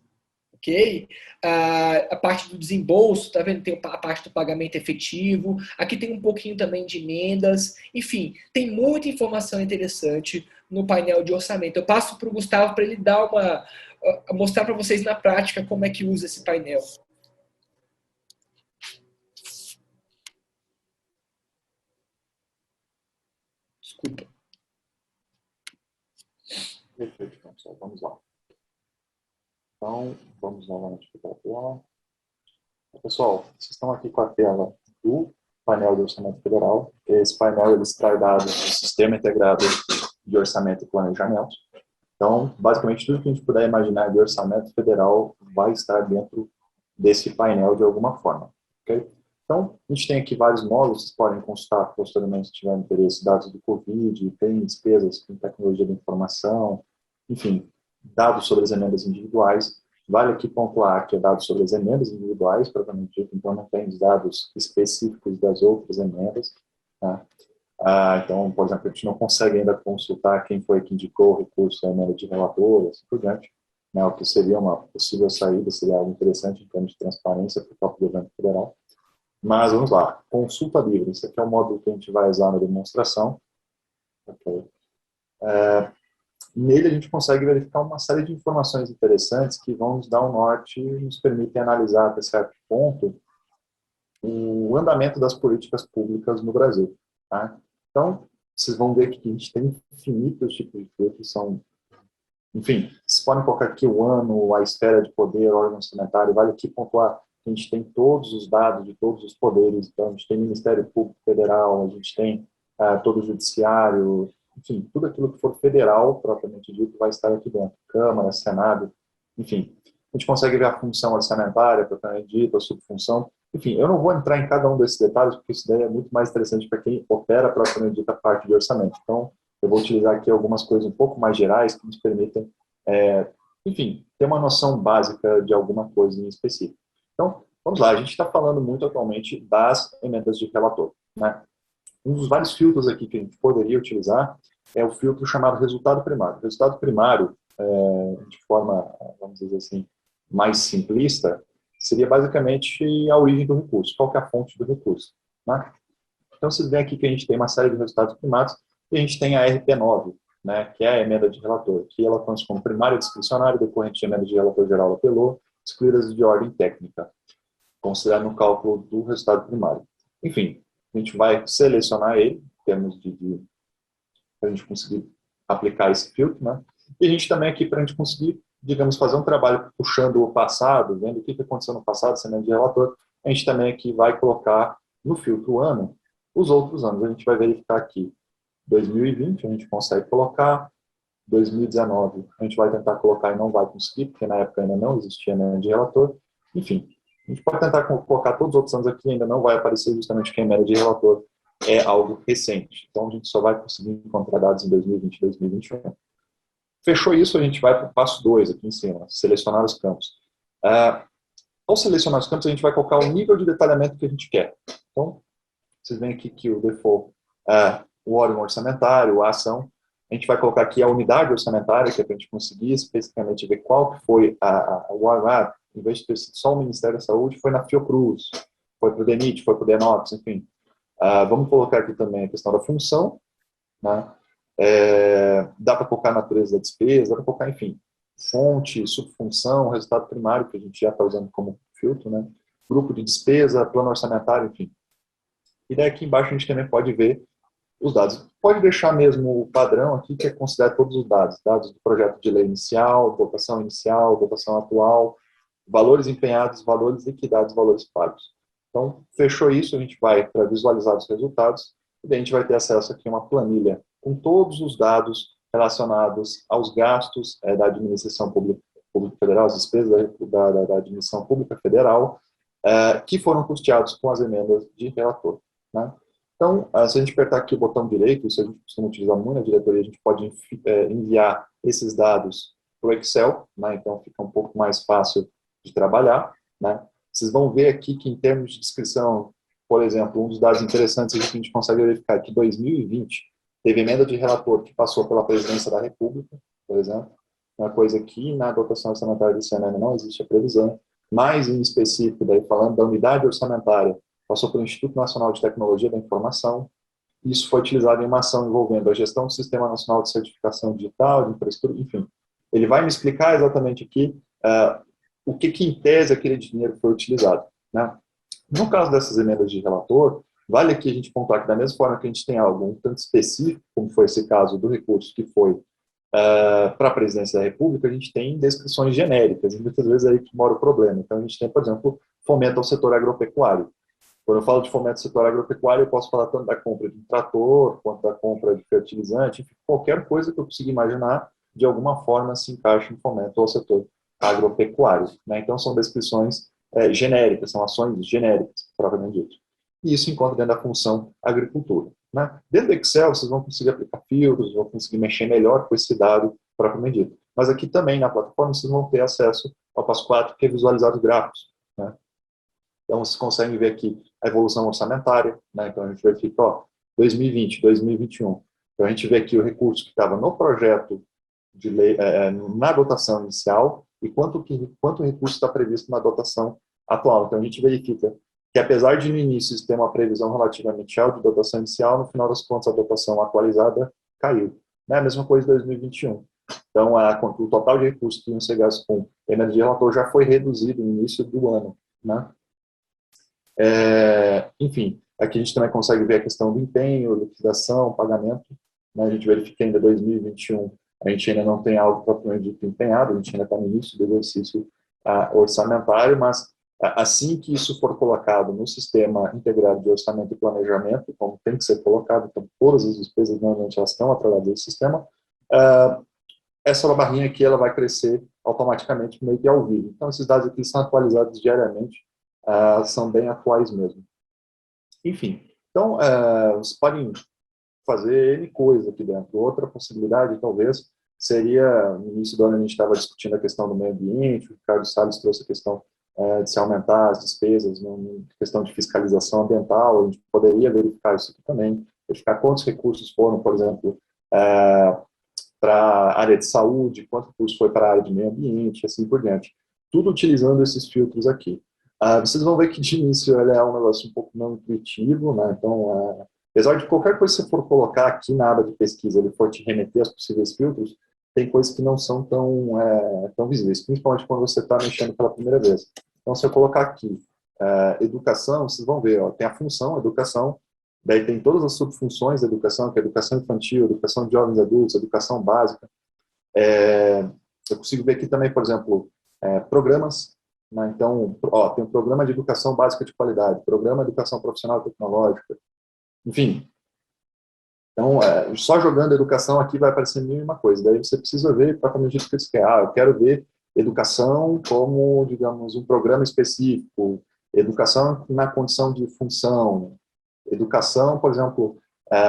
Ok? A parte do desembolso, tá vendo? Tem a parte do pagamento efetivo, aqui tem um pouquinho também de emendas, enfim, tem muita informação interessante no painel de orçamento. Eu passo para o Gustavo para ele dar mostrar para vocês na prática como é que usa esse painel. Desculpa. Perfeito, então, pessoal, vamos lá. Então, vamos novamente para a tela. Pessoal, vocês estão aqui com a tela do painel do Orçamento Federal. Esse painel ele extrai dados do Sistema Integrado de Orçamento e Planejamento. Então, basicamente, tudo que a gente puder imaginar de orçamento federal vai estar dentro desse painel de alguma forma. Okay? Então, a gente tem aqui vários módulos, vocês podem consultar posteriormente se tiver interesse, dados do Covid, tem despesas com tecnologia da informação, enfim, dados sobre as emendas individuais. Vale aqui pontuar que é dados sobre as emendas individuais, propriamente dito, então não tem dados específicos das outras emendas. Tá? Então, por exemplo, a gente não consegue ainda consultar quem foi que indicou o recurso da emenda de relator, assim por diante. Né? O que seria uma possível saída, seria algo interessante em termos de transparência para o próprio governo federal. Mas vamos lá, consulta livre. Esse aqui é o módulo que a gente vai usar na demonstração. Okay. Nele a gente consegue verificar uma série de informações interessantes que vão nos dar um norte e nos permitem analisar até certo ponto o andamento das políticas públicas no Brasil. Tá? Então, vocês vão ver que a gente tem infinitos tipos de filtros, são, enfim, vocês podem colocar aqui o ano, a esfera de poder, órgão orçamentário, vale aqui pontuar que a gente tem todos os dados de todos os poderes, então a gente tem Ministério Público Federal, a gente tem todo o Judiciário, enfim, tudo aquilo que for federal, propriamente dito, vai estar aqui dentro, Câmara, Senado, enfim. A gente consegue ver a função orçamentária, propriamente dita, a subfunção, enfim, eu não vou entrar em cada um desses detalhes, porque isso daí é muito mais interessante para quem opera propriamente dita a parte de orçamento. Então, eu vou utilizar aqui algumas coisas um pouco mais gerais que nos permitem, enfim, ter uma noção básica de alguma coisa em específico. Então, vamos lá, a gente está falando muito atualmente das emendas de relator, né? Um dos vários filtros aqui que a gente poderia utilizar é o filtro chamado resultado primário. O resultado primário, de forma, vamos dizer assim, mais simplista, seria basicamente a origem do recurso, qual que é a fonte do recurso, né? Então, vocês veem aqui que a gente tem uma série de resultados primários e a gente tem a RP9, né, que é a emenda de relator, que ela consta como primária discricionária, decorrente de emenda de relator geral apelou, excluídas de ordem técnica, considerando o cálculo do resultado primário. Enfim, a gente vai selecionar ele, em termos de para a gente conseguir aplicar esse filtro, né? E a gente também aqui, para a gente conseguir, digamos, fazer um trabalho puxando o passado, vendo o que aconteceu no passado, sendo de relator, a gente também aqui vai colocar no filtro ano os outros anos. A gente vai verificar aqui 2020, a gente consegue colocar, 2019 a gente vai tentar colocar e não vai conseguir, porque na época ainda não existia emenda de relator. Enfim, a gente pode tentar colocar todos os outros anos aqui, ainda não vai aparecer justamente que a emenda de relator é algo recente. Então, a gente só vai conseguir encontrar dados em 2020 e 2021. Fechou isso, a gente vai para o passo 2, aqui em cima, selecionar os campos. Ao selecionar os campos, a gente vai colocar o nível de detalhamento que a gente quer. Então, vocês veem aqui que o default é o órgão orçamentário, a ação. A gente vai colocar aqui a unidade orçamentária, que é para a gente conseguir especificamente ver qual que foi o órgão. Em vez de ter sido só o Ministério da Saúde, foi na Fiocruz, foi para o DENIT, foi para o DENOPS, enfim. Vamos colocar aqui também a questão da função, né? Dá para colocar a natureza da despesa, dá para colocar, enfim, fonte, subfunção, resultado primário, que a gente já está usando como filtro, né? Grupo de despesa, plano orçamentário, enfim. E daí aqui embaixo a gente também pode ver os dados. Pode deixar mesmo o padrão aqui, que é considerar todos os dados. Dados do projeto de lei inicial, dotação atual, valores empenhados, valores liquidados, valores pagos. Então, fechou isso, a gente vai para visualizar os resultados, e daí a gente vai ter acesso aqui a uma planilha com todos os dados relacionados aos gastos da administração pública federal, as despesas da administração pública federal, que foram custeados com as emendas de relator, né? Então, se a gente apertar aqui o botão direito, isso a gente costuma utilizar muito na diretoria, a gente pode enviar esses dados para o Excel, né? Então fica um pouco mais fácil de trabalhar, né? Vocês vão ver aqui que em termos de descrição, por exemplo, um dos dados interessantes que a gente consegue verificar que 2020 teve emenda de relator que passou pela presidência da República, por exemplo, uma coisa que na dotação orçamentária desse ano não existe a previsão, mas em específico, daí falando da unidade orçamentária, passou pelo Instituto Nacional de Tecnologia da Informação. Isso foi utilizado em uma ação envolvendo a gestão do Sistema Nacional de Certificação Digital, de infraestrutura, enfim. Ele vai me explicar exatamente aqui o que em tese aquele dinheiro foi utilizado, né? No caso dessas emendas de relator, vale aqui a gente pontuar que da mesma forma que a gente tem algo um tanto específico, como foi esse caso do recurso que foi para a presidência da República, a gente tem descrições genéricas, e muitas vezes é aí que mora o problema. Então, a gente tem, por exemplo, fomento ao setor agropecuário. Quando eu falo de fomento ao setor agropecuário, eu posso falar tanto da compra de um trator, quanto da compra de fertilizante, enfim, qualquer coisa que eu consiga imaginar, de alguma forma se encaixa em fomento ao setor agropecuário, né? Então, são descrições genéricas, são ações genéricas, propriamente dito. E isso encontra dentro da função agricultura, né? Dentro do Excel, vocês vão conseguir aplicar filtros, vão conseguir mexer melhor com esse dado propriamente dito. Mas aqui também, na plataforma, vocês vão ter acesso ao passo 4, que é visualizar os gráficos, né? Então, vocês conseguem ver aqui a evolução orçamentária, né? Então, a gente verifica, 2020, 2021. Então, a gente vê aqui o recurso que estava no projeto de lei, na dotação inicial, e quanto recurso está previsto na dotação atual. Então, a gente verifica que apesar de no início ter uma previsão relativamente alta de dotação inicial, no final das contas a dotação atualizada caiu. É a mesma coisa em 2021. Então, o total de recursos que iam ser gastos com emenda de relator já foi reduzido no início do ano. Né? Enfim, aqui a gente também consegue ver a questão do empenho, liquidação, pagamento. Né? A gente verifica ainda 2021, a gente ainda não tem algo propriamente dito empenhado, a gente ainda está no início do exercício orçamentário, mas assim que isso for colocado no sistema integrado de orçamento e planejamento, como tem que ser colocado, então todas as despesas normalmente elas estão atreladas ao sistema, essa barrinha aqui ela vai crescer automaticamente meio que ao vivo. Então esses dados aqui são atualizados diariamente, são bem atuais mesmo. Enfim, então vocês podem fazer N coisa aqui dentro. Outra possibilidade, talvez, seria, no início do ano a gente estava discutindo a questão do meio ambiente, o Ricardo Salles trouxe a questão de se aumentar as despesas, na questão de fiscalização ambiental, a gente poderia verificar isso aqui também, verificar quantos recursos foram, por exemplo, para a área de saúde, quanto recurso foi para a área de meio ambiente, assim por diante. Tudo utilizando esses filtros aqui. Vocês vão ver que de início ele é um negócio um pouco não intuitivo, né? Então, apesar de qualquer coisa que você for colocar aqui na aba de pesquisa, ele for te remeter aos possíveis filtros, tem coisas que não são tão visíveis, principalmente quando você está mexendo pela primeira vez. Então, se eu colocar aqui educação, vocês vão ver, ó, tem a função educação, daí tem todas as subfunções da educação, que é educação infantil, educação de jovens e adultos, educação básica. Eu consigo ver aqui também, por exemplo, programas, né? Então, ó, tem o programa de educação básica de qualidade, programa de educação profissional tecnológica, enfim. Então, só jogando educação aqui vai aparecer mil e uma coisa. Daí você precisa ver exatamente o que você quer. Eu quero ver educação como, digamos, um programa específico, educação na condição de função, educação, por exemplo,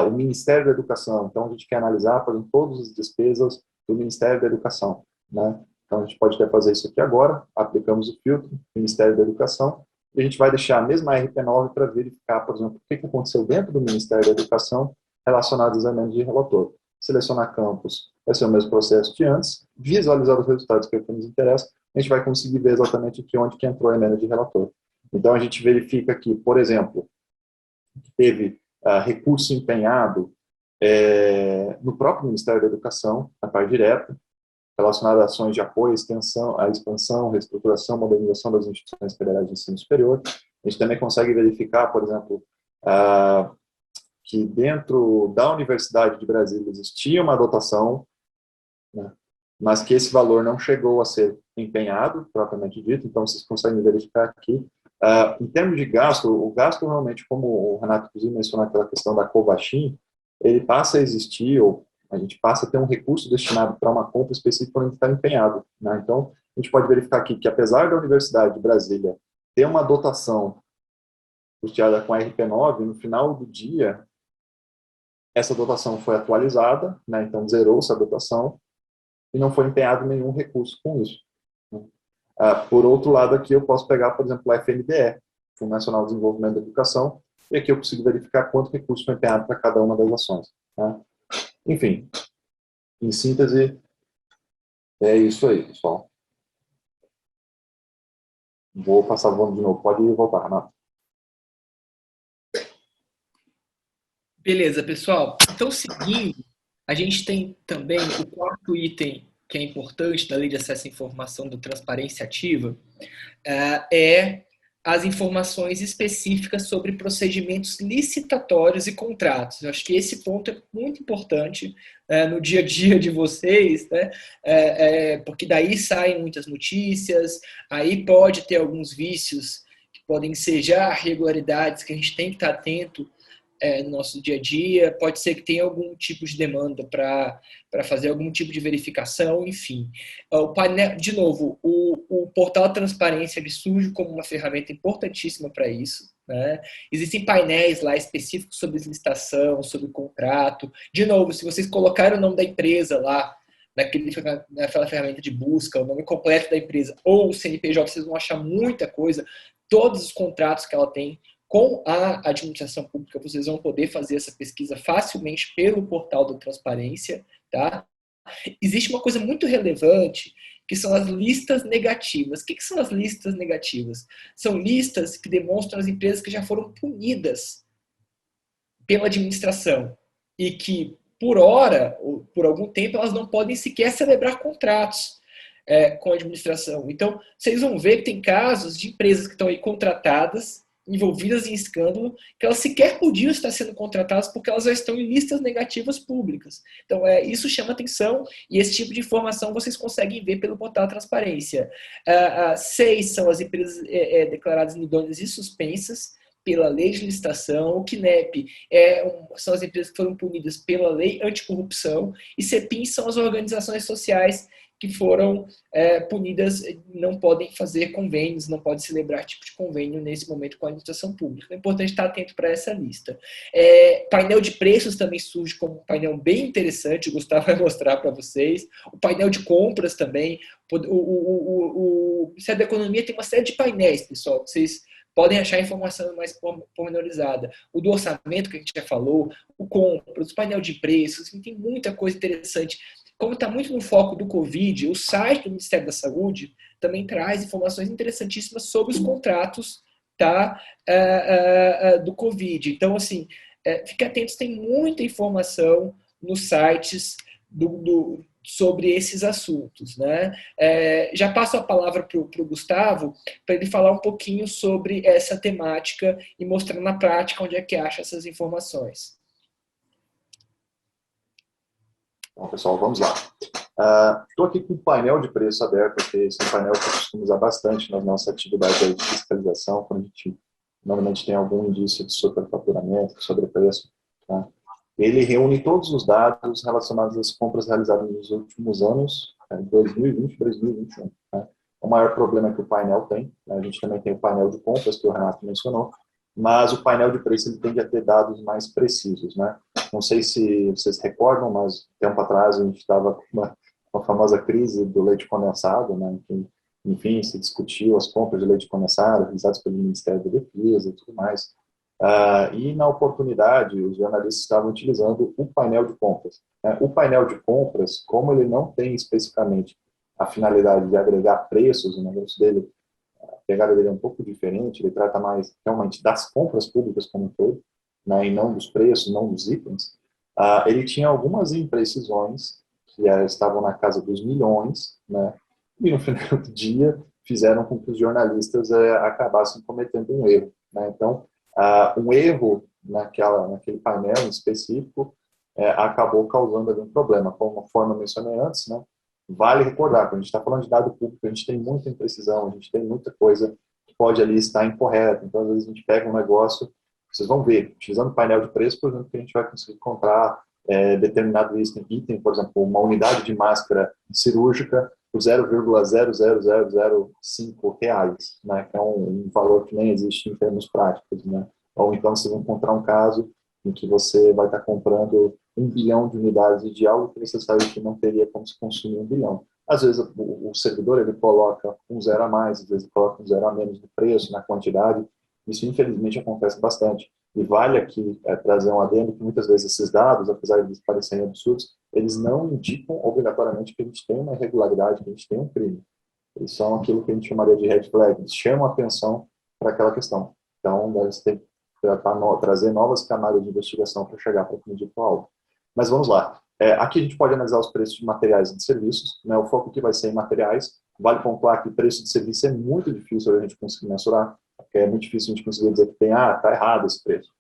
o Ministério da Educação. Então, a gente quer analisar, por exemplo, todas as despesas do Ministério da Educação, né? Então, a gente pode até fazer isso aqui agora, aplicamos o filtro, Ministério da Educação, e a gente vai deixar a mesma RP9 para verificar, por exemplo, o que aconteceu dentro do Ministério da Educação relacionado às emendas de relator. Selecionar campos, vai ser o mesmo processo de antes, visualizar os resultados que nos interessa, a gente vai conseguir ver exatamente aqui onde que entrou a emenda de relator. Então, a gente verifica aqui, por exemplo, que teve recurso empenhado no próprio Ministério da Educação, na parte direta, relacionado a ações de apoio, extensão, a expansão, reestruturação, modernização das instituições federais de ensino superior. A gente também consegue verificar, por exemplo, que dentro da Universidade de Brasília existia uma dotação, né, mas que esse valor não chegou a ser empenhado, propriamente dito, então vocês conseguem verificar aqui. Em termos de gasto, o gasto realmente, como o Renato inclusive mencionou aquela questão da Covaxin, ele passa a existir, ou a gente passa a ter um recurso destinado para uma compra específica quando ele está empenhado. Né? Então, a gente pode verificar aqui que, apesar da Universidade de Brasília ter uma dotação custeada com a RP9, no final do dia, essa dotação foi atualizada, né? Então zerou-se a dotação e não foi empenhado nenhum recurso com isso. Né? Por outro lado, aqui eu posso pegar, por exemplo, o FNDE, Fundo Nacional de Desenvolvimento da Educação, e aqui eu consigo verificar quanto recurso foi empenhado para cada uma das ações. Né? Enfim, em síntese, é isso aí, pessoal. Vou passar o volume de novo. Pode voltar, Renato. Beleza, pessoal. Então, seguindo, a gente tem também o quarto item que é importante da Lei de Acesso à Informação da Transparência Ativa, é as informações específicas sobre procedimentos licitatórios e contratos. Eu acho que esse ponto é muito importante no dia a dia de vocês, né? Porque daí saem muitas notícias, aí pode ter alguns vícios que podem ser já irregularidades que a gente tem que estar atento no nosso dia a dia, pode ser que tenha algum tipo de demanda para fazer algum tipo de verificação, enfim. O painel, de novo, o portal de transparência ele surge como uma ferramenta importantíssima para isso. Né? Existem painéis lá específicos sobre licitação, sobre contrato. De novo, se vocês colocarem o nome da empresa lá, naquela ferramenta de busca, o nome completo da empresa ou o CNPJ, vocês vão achar muita coisa, todos os contratos que ela tem, com a administração pública, vocês vão poder fazer essa pesquisa facilmente pelo portal da transparência, tá? Existe uma coisa muito relevante que são as listas negativas. O que são as listas negativas? São listas que demonstram as empresas que já foram punidas pela administração e que, por hora, ou por algum tempo, elas não podem sequer celebrar contratos com a administração. Então, vocês vão ver que tem casos de empresas que estão aí contratadas, envolvidas em escândalo, que elas sequer podiam estar sendo contratadas porque elas já estão em listas negativas públicas. Então, isso chama atenção e esse tipo de informação vocês conseguem ver pelo portal Transparência. 6 são as empresas declaradas idôneas e suspensas pela lei de licitação. O CNEP são as empresas que foram punidas pela lei anticorrupção e CEPIM são as organizações sociais que foram punidas, não podem fazer convênios, não podem celebrar tipo de convênio nesse momento com a administração pública. É importante estar atento para essa lista. Painel de preços também surge como um painel bem interessante, o Gustavo vai mostrar para vocês. O painel de compras também. O Ministério da Economia tem uma série de painéis, pessoal, que vocês podem achar informação mais pormenorizada. O do orçamento, que a gente já falou, o compras, o painel de preços, tem muita coisa interessante. Como está muito no foco do Covid, o site do Ministério da Saúde também traz informações interessantíssimas sobre os contratos, tá, do Covid. Então, assim, fique atentos, tem muita informação nos sites sobre esses assuntos, né? Já passo a palavra para o Gustavo, para ele falar um pouquinho sobre essa temática e mostrar na prática onde é que acha essas informações. Bom, pessoal, vamos lá. Estou aqui com o painel de preço aberto, porque esse é um painel que eu costumo usar bastante nas nossas atividades de fiscalização, quando a gente normalmente tem algum indício de superfaturamento, de sobrepreço. Tá? Ele reúne todos os dados relacionados às compras realizadas nos últimos anos, 2020 e 2021. Tá? O maior problema que o painel tem, né? A gente também tem o painel de compras, que o Renato mencionou, mas o painel de preço ele tende a ter dados mais precisos, né? Não sei se vocês recordam, mas tempo atrás a gente estava com a famosa crise do leite condensado, né? Enfim, se discutiu as compras de leite condensado realizadas pelo Ministério da Defesa e tudo mais. E na oportunidade, os jornalistas estavam utilizando o painel de compras. Né? O painel de compras, como ele não tem especificamente a finalidade de agregar preços, o negócio dele, a pegada dele é um pouco diferente, ele trata mais realmente das compras públicas como um todo, né, e não dos preços, não dos itens. Ele tinha algumas imprecisões que estavam na casa dos milhões, né, e no final do dia fizeram com que os jornalistas acabassem cometendo um erro. Né? Então, um erro naquele painel em específico acabou causando ali um problema. Conforme eu mencionei antes, né, vale recordar, quando a gente está falando de dado público, a gente tem muita imprecisão, a gente tem muita coisa que pode ali estar incorreta. Então, às vezes, a gente pega um negócio, vocês vão ver, utilizando o painel de preço, por exemplo, que a gente vai conseguir encontrar determinado item, por exemplo, uma unidade de máscara cirúrgica por R$0,00005, né, que é um valor que nem existe em termos práticos, né? Ou então você vai encontrar um caso em que você vai estar comprando 1 bilhão de unidades de algo que você sabe que não teria como se consumir 1 bilhão. Às vezes o servidor ele coloca um zero a mais, às vezes ele coloca um zero a menos no preço, na quantidade. Isso infelizmente acontece bastante. E vale aqui trazer um adendo que muitas vezes esses dados, apesar de parecerem absurdos, eles não indicam obrigatoriamente que a gente tem uma irregularidade, que a gente tem um crime. Eles são aquilo que a gente chamaria de red flag, eles chamam atenção para aquela questão. Então, você tem que trazer novas camadas de investigação para chegar para o dito alvo. Mas vamos lá. Aqui a gente pode analisar os preços de materiais e de serviços. Né? O foco aqui vai ser em materiais. Vale pontuar que o preço de serviço é muito difícil a gente conseguir mensurar, porque é muito difícil a gente conseguir dizer que está errado esse preço.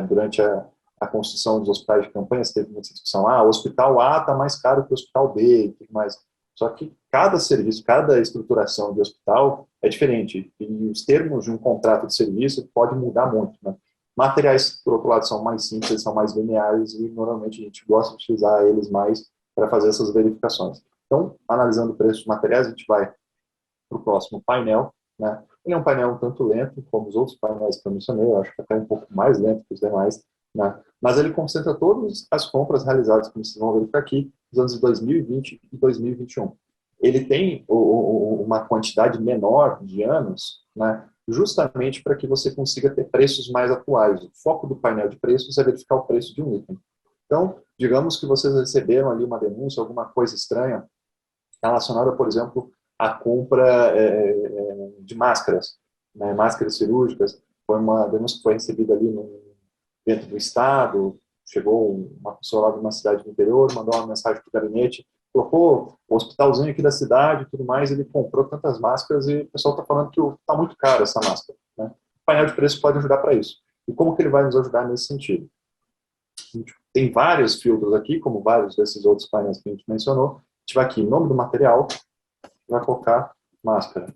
Durante a construção dos hospitais de campanha, você teve muita discussão. O hospital A está mais caro que o hospital B e tudo mais. Só que cada serviço, cada estruturação de hospital é diferente. E os termos de um contrato de serviço podem mudar muito. Né? Materiais, por outro lado, são mais simples, são mais lineares e normalmente a gente gosta de utilizar eles mais para fazer essas verificações. Então, analisando o preço dos materiais, a gente vai para o próximo painel. Né? Ele é um painel um tanto lento, como os outros painéis que eu mencionei, eu acho que até um pouco mais lento que os demais. Né? Mas ele concentra todas as compras realizadas, como vocês vão verificar aqui, nos anos de 2020 e 2021. Ele tem uma quantidade menor de anos, né, justamente para que você consiga ter preços mais atuais. O foco do painel de preços é verificar o preço de um item. Então, digamos que vocês receberam ali uma denúncia, alguma coisa estranha relacionada, por exemplo, à compra de máscaras, né, máscaras cirúrgicas. Foi uma denúncia que foi recebida ali dentro do estado, chegou uma pessoa lá de uma cidade do interior, mandou uma mensagem para o gabinete, colocou o hospitalzinho aqui da cidade e tudo mais, ele comprou tantas máscaras e o pessoal está falando que está muito caro essa máscara, né? O painel de preço pode ajudar para isso. E como que ele vai nos ajudar nesse sentido? Tem vários filtros aqui, como vários desses outros painéis que a gente mencionou. A gente vai aqui, nome do material, vai colocar máscara.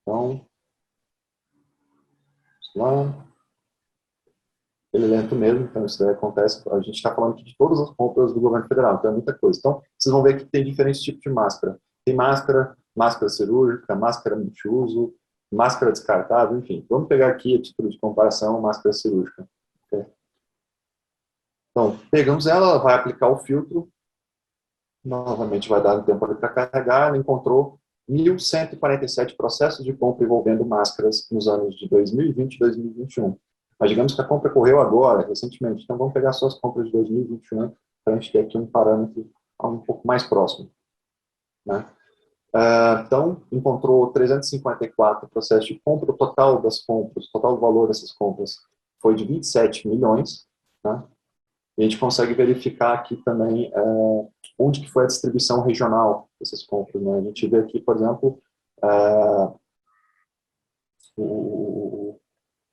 Então, vamos lá. Ele é lento mesmo, então isso daí acontece. A gente está falando aqui de todas as compras do governo federal, então é muita coisa. Então, vocês vão ver que tem diferentes tipos de máscara. Tem máscara, máscara cirúrgica, máscara multiuso, máscara descartável, enfim. Vamos pegar aqui a título de comparação, máscara cirúrgica. Okay? Então, pegamos ela, ela vai aplicar o filtro, novamente vai dar um tempo ali para carregar, ela encontrou 1.147 processos de compra envolvendo máscaras nos anos de 2020 e 2021. Mas digamos que a compra ocorreu agora, recentemente, então vamos pegar só as compras de 2021 para a gente ter aqui um parâmetro um pouco mais próximo, né? Então, encontrou 354 processos de compra, o total das compras, o total do valor dessas compras foi de 27 milhões, né? E a gente consegue verificar aqui também onde que foi a distribuição regional dessas compras, né? A gente vê aqui, por exemplo,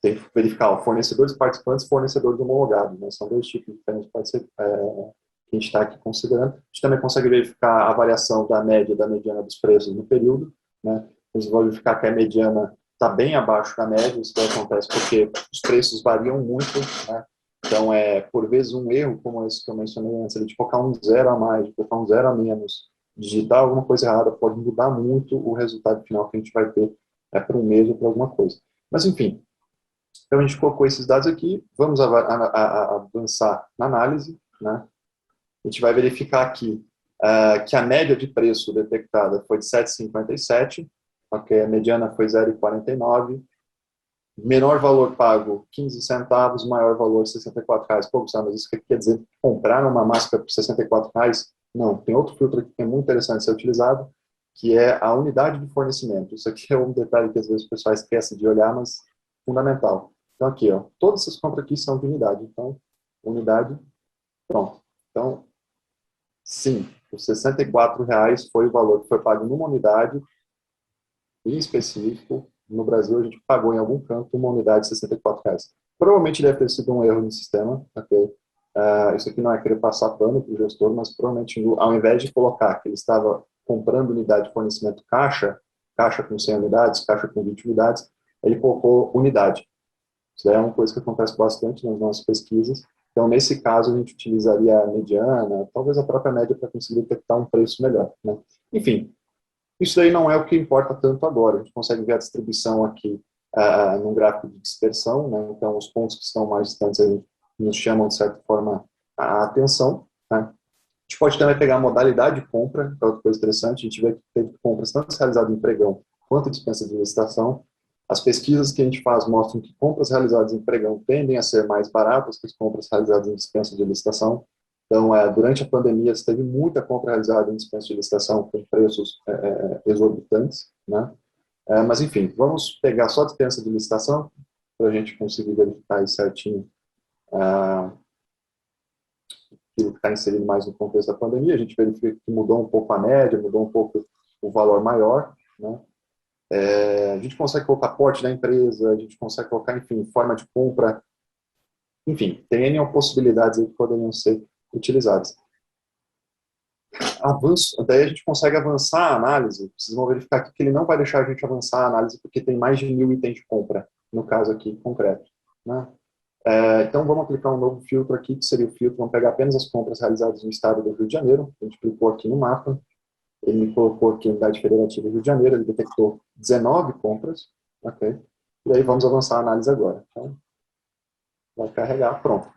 tem que verificar o fornecedores participantes e fornecedores homologados, né? São dois tipos diferentes que a gente está aqui considerando. A gente também consegue verificar a variação da média e da mediana dos preços no período, né? A gente vai verificar que a mediana está bem abaixo da média, isso acontece porque os preços variam muito, né? Então, por vezes, um erro, como esse que eu mencionei antes, de colocar um zero a mais, de colocar um zero a menos, digitar alguma coisa errada, pode mudar muito o resultado final que a gente vai ter para um mês ou para alguma coisa. Mas, enfim, então a gente colocou esses dados aqui, vamos avançar na análise, né? A gente vai verificar aqui que a média de preço detectada foi de 7,57, okay? A mediana foi 0,49, menor valor pago 15 centavos, maior valor R$ 64. Pô, Gustavo, mas isso quer dizer que compraram uma máscara por R$ 64? Não, tem outro filtro aqui que é muito interessante ser utilizado, que é a unidade de fornecimento. Isso aqui é um detalhe que às vezes o pessoal esquece de olhar, mas fundamental. Então aqui, ó, todas essas compras aqui são de unidade. Então, unidade, pronto. Então, sim, os R$ 64 foi o valor que foi pago numa unidade, em específico. No Brasil, a gente pagou em algum canto uma unidade de R$ 64. Provavelmente deve ter sido um erro no sistema, ok? Isso aqui não é querer passar pano para o gestor, mas provavelmente, ao invés de colocar que ele estava comprando unidade de fornecimento caixa com 100 unidades, caixa com 20 unidades, ele colocou unidade. Isso é uma coisa que acontece bastante nas nossas pesquisas. Então, nesse caso, a gente utilizaria a mediana, talvez a própria média, para conseguir detectar um preço melhor, né? Enfim, isso daí não é o que importa tanto agora. A gente consegue ver a distribuição aqui num gráfico de dispersão, né? Então, os pontos que estão mais distantes aí nos chamam, de certa forma, a atenção, né? A gente pode também pegar a modalidade de compra, que é outra coisa interessante. A gente vê que teve compras tanto realizadas em pregão quanto dispensa de licitação. As pesquisas que a gente faz mostram que compras realizadas em pregão tendem a ser mais baratas que as compras realizadas em dispensa de licitação. Então, durante a pandemia, teve muita compra realizada em dispensa de licitação com preços exorbitantes, né? Mas, enfim, vamos pegar só a dispensa de licitação para a gente conseguir verificar aí certinho aquilo que está inserido mais no contexto da pandemia. A gente verifica que mudou um pouco a média, mudou um pouco o valor maior, né? A gente consegue colocar porte da empresa, a gente consegue colocar, enfim, forma de compra. Enfim, tem N possibilidades aí que poderiam ser utilizadas. Daí a gente consegue avançar a análise. Vocês vão verificar aqui que ele não vai deixar a gente avançar a análise porque tem mais de 1.000 itens de compra, no caso aqui concreto, né? Então vamos aplicar um novo filtro aqui, que seria o filtro, vamos pegar apenas as compras realizadas no estado do Rio de Janeiro. A gente clicou aqui no mapa, ele me colocou aqui a unidade federativa do Rio de Janeiro, ele detectou 19 compras, ok? E aí vamos avançar a análise agora. Então, vai carregar, pronto.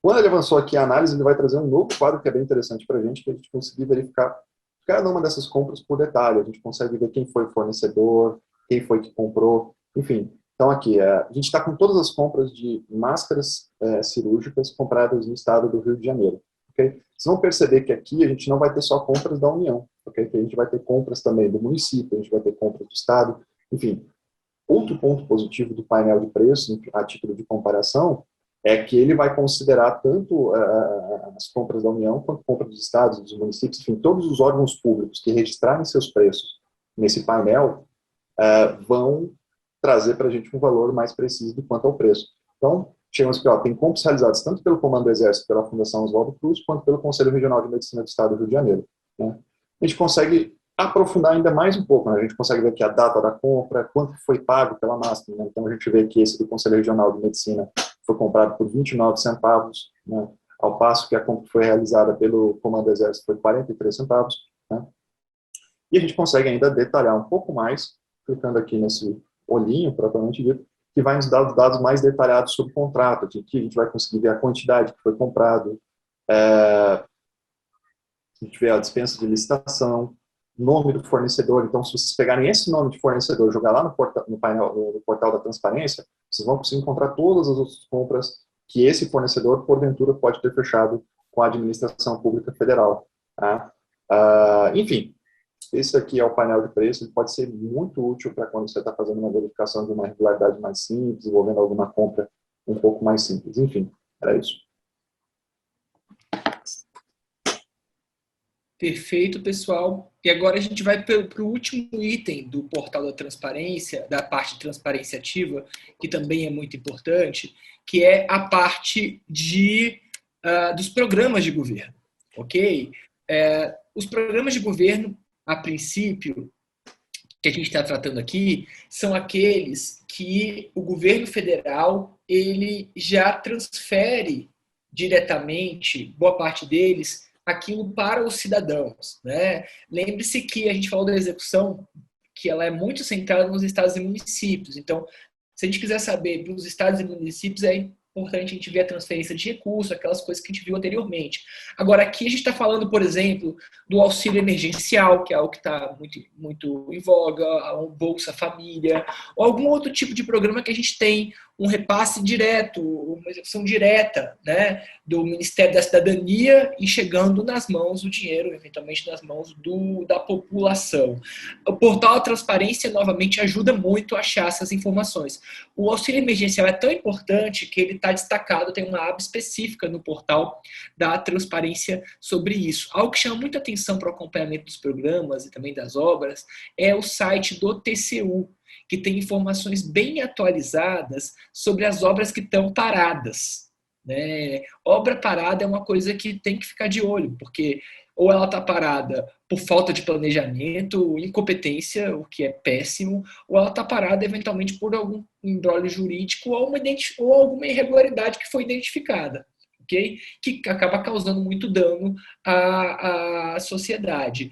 Quando ele avançou aqui a análise, ele vai trazer um novo quadro que é bem interessante para a gente conseguir verificar cada uma dessas compras por detalhe. A gente consegue ver quem foi o fornecedor, quem foi que comprou, enfim. Então aqui, a gente está com todas as compras de máscaras cirúrgicas compradas no estado do Rio de Janeiro. Okay? Vocês vão perceber que aqui a gente não vai ter só compras da União. okay? Que a gente vai ter compras também do município, a gente vai ter compras do estado, enfim. Outro ponto positivo do painel de preços, a título de comparação, é que ele vai considerar tanto as compras da União, quanto compras dos estados, dos municípios, enfim, todos os órgãos públicos que registrarem seus preços nesse painel vão trazer para a gente um valor mais preciso do quanto ao preço. Então, chegamos aqui, tem compras realizadas tanto pelo Comando do Exército, pela Fundação Oswaldo Cruz, quanto pelo Conselho Regional de Medicina do Estado do Rio de Janeiro. Né? A gente consegue aprofundar ainda mais um pouco, né? A gente consegue ver aqui a data da compra, quanto foi pago pela máquina, né? Então a gente vê que esse do Conselho Regional de Medicina foi comprado por 29 centavos, né? Ao passo que a compra que foi realizada pelo Comando do Exército foi 43 centavos, né? E a gente consegue ainda detalhar um pouco mais, clicando aqui nesse olhinho, propriamente dito, que vai nos dar os dados mais detalhados sobre o contrato, aqui a gente vai conseguir ver a quantidade que foi comprado, a gente vê a dispensa de licitação, nome do fornecedor. Então, se vocês pegarem esse nome de fornecedor e jogar lá no painel, no portal da transparência, vocês vão conseguir encontrar todas as outras compras que esse fornecedor, porventura, pode ter fechado com a administração pública federal. Tá? Enfim, esse aqui é o painel de preços, ele pode ser muito útil para quando você está fazendo uma verificação de uma regularidade mais simples, envolvendo alguma compra um pouco mais simples. Enfim, era isso. Perfeito, pessoal. E agora a gente vai para o último item do portal da transparência, da parte de transparência ativa, que também é muito importante, que é a parte dos programas de governo. Ok? Os programas de governo, a princípio, que a gente está tratando aqui, são aqueles que o governo federal ele já transfere diretamente, boa parte deles, aquilo para os cidadãos. Né? Lembre-se que a gente falou da execução, que ela é muito centrada nos estados e municípios. Então, se a gente quiser saber dos estados e municípios, é importante a gente ver a transferência de recursos, aquelas coisas que a gente viu anteriormente. Agora, aqui a gente está falando, por exemplo, do auxílio emergencial, que é algo que está muito, muito em voga, o Bolsa Família, ou algum outro tipo de programa que a gente tem um repasse direto, uma execução direta, né, do Ministério da Cidadania e chegando nas mãos do dinheiro, eventualmente nas mãos da população. O portal da transparência, novamente, ajuda muito a achar essas informações. O auxílio emergencial é tão importante que ele está destacado, tem uma aba específica no portal da transparência sobre isso. Algo que chama muita atenção para o acompanhamento dos programas e também das obras é o site do TCU, que tem informações bem atualizadas sobre as obras que estão paradas. Né? Obra parada é uma coisa que tem que ficar de olho, porque ou ela está parada por falta de planejamento, incompetência, o que é péssimo, ou ela está parada eventualmente por algum imbróglio jurídico ou alguma irregularidade que foi identificada. Okay? Que acaba causando muito dano à sociedade.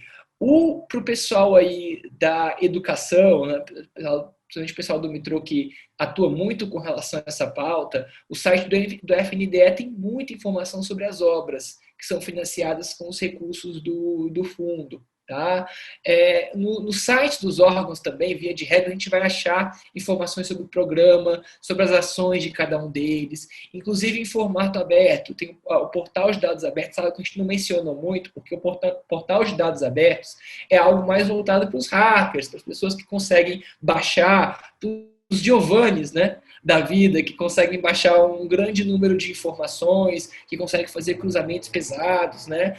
Para o pessoal aí da educação, né, principalmente o pessoal do metrô que atua muito com relação a essa pauta, o site do FNDE tem muita informação sobre as obras que são financiadas com os recursos do fundo. Tá? No site dos órgãos também, via de regra, a gente vai achar informações sobre o programa, sobre as ações de cada um deles, inclusive em formato aberto. Tem o portal de dados abertos, algo que a gente não menciona muito, porque o portal de dados abertos é algo mais voltado para os hackers, para as pessoas que conseguem baixar, os Giovannis, né, da vida, que conseguem baixar um grande número de informações, que conseguem fazer cruzamentos pesados, né?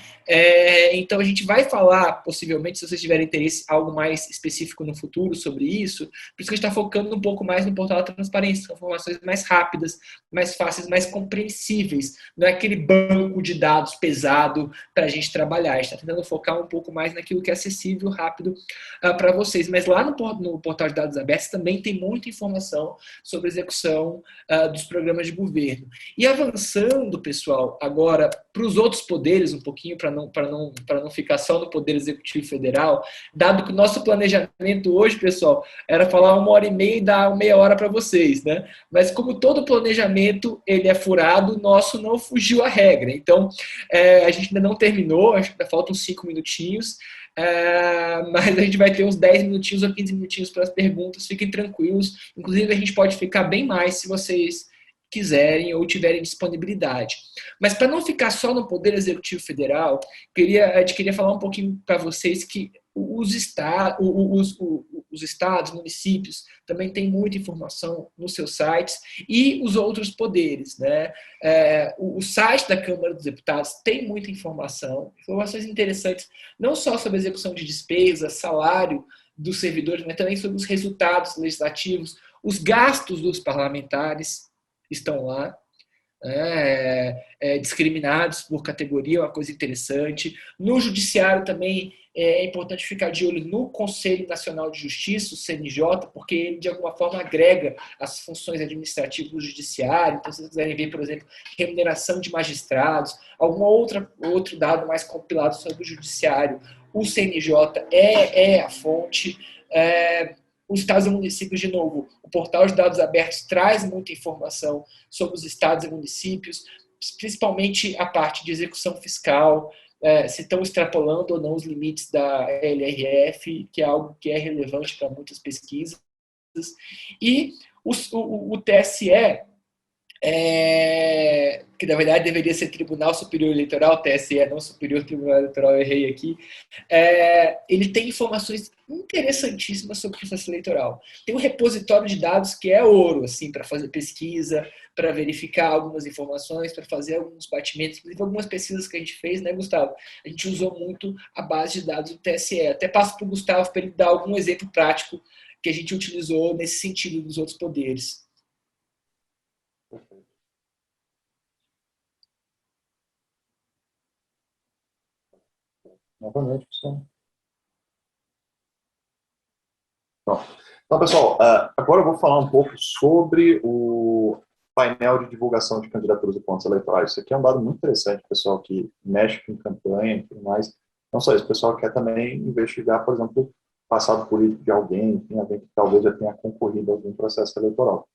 Então a gente vai falar, possivelmente, se vocês tiverem interesse, algo mais específico no futuro sobre isso, por isso que a gente está focando um pouco mais no portal da transparência, com informações mais rápidas, mais fáceis, mais compreensíveis, não é aquele banco de dados pesado para a gente trabalhar, a gente está tentando focar um pouco mais naquilo que é acessível, rápido para vocês, mas lá no portal de dados abertos também tem muita informação sobre a execução dos programas de governo. E avançando, pessoal, agora para os outros poderes um pouquinho, para não ficar só no Poder Executivo Federal, dado que o nosso planejamento hoje, pessoal, era falar 1h30 e dar meia hora para vocês, né? Mas como todo planejamento ele é furado, o nosso não fugiu à regra. Então, a gente ainda não terminou, acho que ainda faltam 5 minutinhos, mas a gente vai ter uns 10 minutinhos ou 15 minutinhos para as perguntas, fiquem tranquilos. Inclusive, a gente pode ficar bem mais se vocês quiserem ou tiverem disponibilidade. Mas para não ficar só no Poder Executivo Federal, a gente queria falar um pouquinho para vocês que os estados, municípios, também têm muita informação nos seus sites e os outros poderes, né? O site da Câmara dos Deputados tem muita informações interessantes, não só sobre a execução de despesas, salário dos servidores, mas também sobre os resultados legislativos, os gastos dos parlamentares estão lá, discriminados por categoria, uma coisa interessante. No judiciário também é importante ficar de olho no Conselho Nacional de Justiça, o CNJ, porque ele de alguma forma agrega as funções administrativas do judiciário. Então, se vocês quiserem ver, por exemplo, remuneração de magistrados, algum outro dado mais compilado sobre o judiciário, o CNJ é a fonte. Os estados e municípios, de novo, o portal de dados abertos traz muita informação sobre os estados e municípios, principalmente a parte de execução fiscal, se estão extrapolando ou não os limites da LRF, que é algo que é relevante para muitas pesquisas. E o TSE, que na verdade deveria ser Tribunal Superior Eleitoral, TSE, não Superior Tribunal Eleitoral, eu errei aqui, ele tem informações interessantíssimas sobre o processo eleitoral. Tem um repositório de dados que é ouro, assim, para fazer pesquisa, para verificar algumas informações, para fazer alguns batimentos, inclusive algumas pesquisas que a gente fez, né, Gustavo? A gente usou muito a base de dados do TSE. Até passo para o Gustavo para ele dar algum exemplo prático que a gente utilizou nesse sentido dos outros poderes. Novamente, pessoal. Então, pessoal, agora eu vou falar um pouco sobre o painel de divulgação de candidaturas e pontos eleitorais. Isso aqui é um dado muito interessante, pessoal que mexe com campanha e tudo mais. Não só isso, o pessoal quer também investigar, por exemplo, o passado político de alguém, alguém que talvez já tenha concorrido a algum processo eleitoral.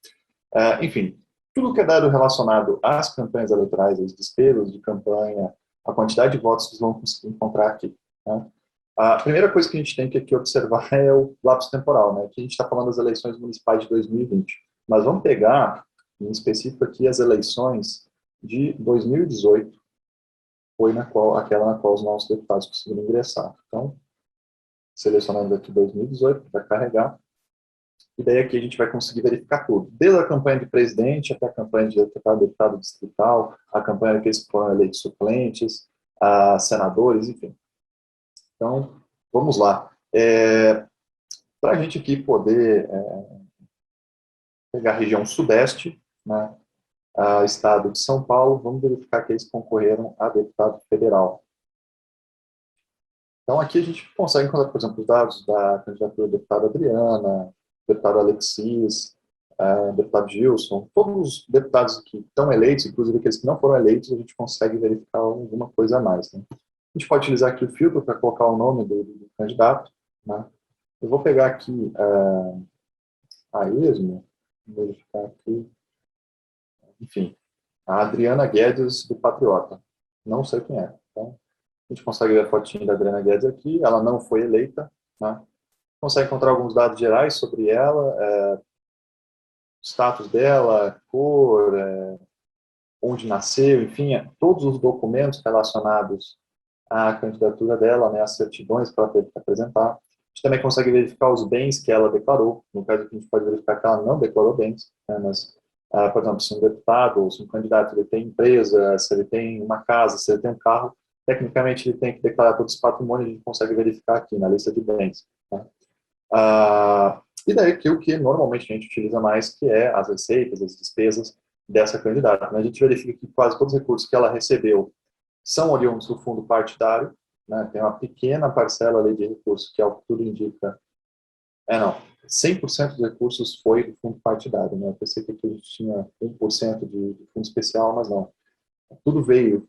Enfim, tudo que é dado relacionado às campanhas eleitorais, às despesas de campanha, a quantidade de votos que vocês vão conseguir encontrar aqui, né? A primeira coisa que a gente tem que aqui observar é o lapso temporal, né? Aqui a gente está falando das eleições municipais de 2020, mas vamos pegar, em específico aqui, as eleições de 2018, foi aquela na qual os nossos deputados conseguiram ingressar. Então, selecionando aqui 2018, vai carregar, e daí aqui a gente vai conseguir verificar tudo, desde a campanha de presidente até a campanha de deputado distrital, a campanha daqueles que foram eleitos suplentes, a senadores, enfim. Então, vamos lá. Para a gente aqui poder pegar a região sudeste, né, estado de São Paulo, vamos verificar que eles concorreram a deputado federal. Então, aqui a gente consegue encontrar, por exemplo, os dados da candidatura do deputado Adriana, deputado Alexis, deputado Gilson, todos os deputados que estão eleitos, inclusive aqueles que não foram eleitos, a gente consegue verificar alguma coisa a mais, né? A gente pode utilizar aqui o filtro para colocar o nome do candidato, né? Eu vou pegar aqui a esmo, vou verificar aqui, enfim, a Adriana Guedes do Patriota. Não sei quem é. Então, a gente consegue ver a fotinha da Adriana Guedes aqui, ela não foi eleita, né? Consegue encontrar alguns dados gerais sobre ela, status dela, cor, onde nasceu, enfim, todos os documentos relacionados à candidatura dela, né, as certidões que ela teve que apresentar. A gente também consegue verificar os bens que ela declarou. No caso aqui, a gente pode verificar que ela não declarou bens, né, mas, por exemplo, se um deputado ou se um candidato ele tem empresa, se ele tem uma casa, se ele tem um carro, tecnicamente ele tem que declarar todo esse patrimônio, a gente consegue verificar aqui na lista de bens, né? E daí aqui o que normalmente a gente utiliza mais, que é as receitas, as despesas dessa candidata. A gente verifica que quase todos os recursos que ela recebeu são oriundos do fundo partidário, né? Tem uma pequena parcela ali de recursos, que é o que tudo indica. 100% dos recursos foi do fundo partidário, né? Eu pensei que aqui a gente tinha 1% de fundo especial, mas não. Tudo veio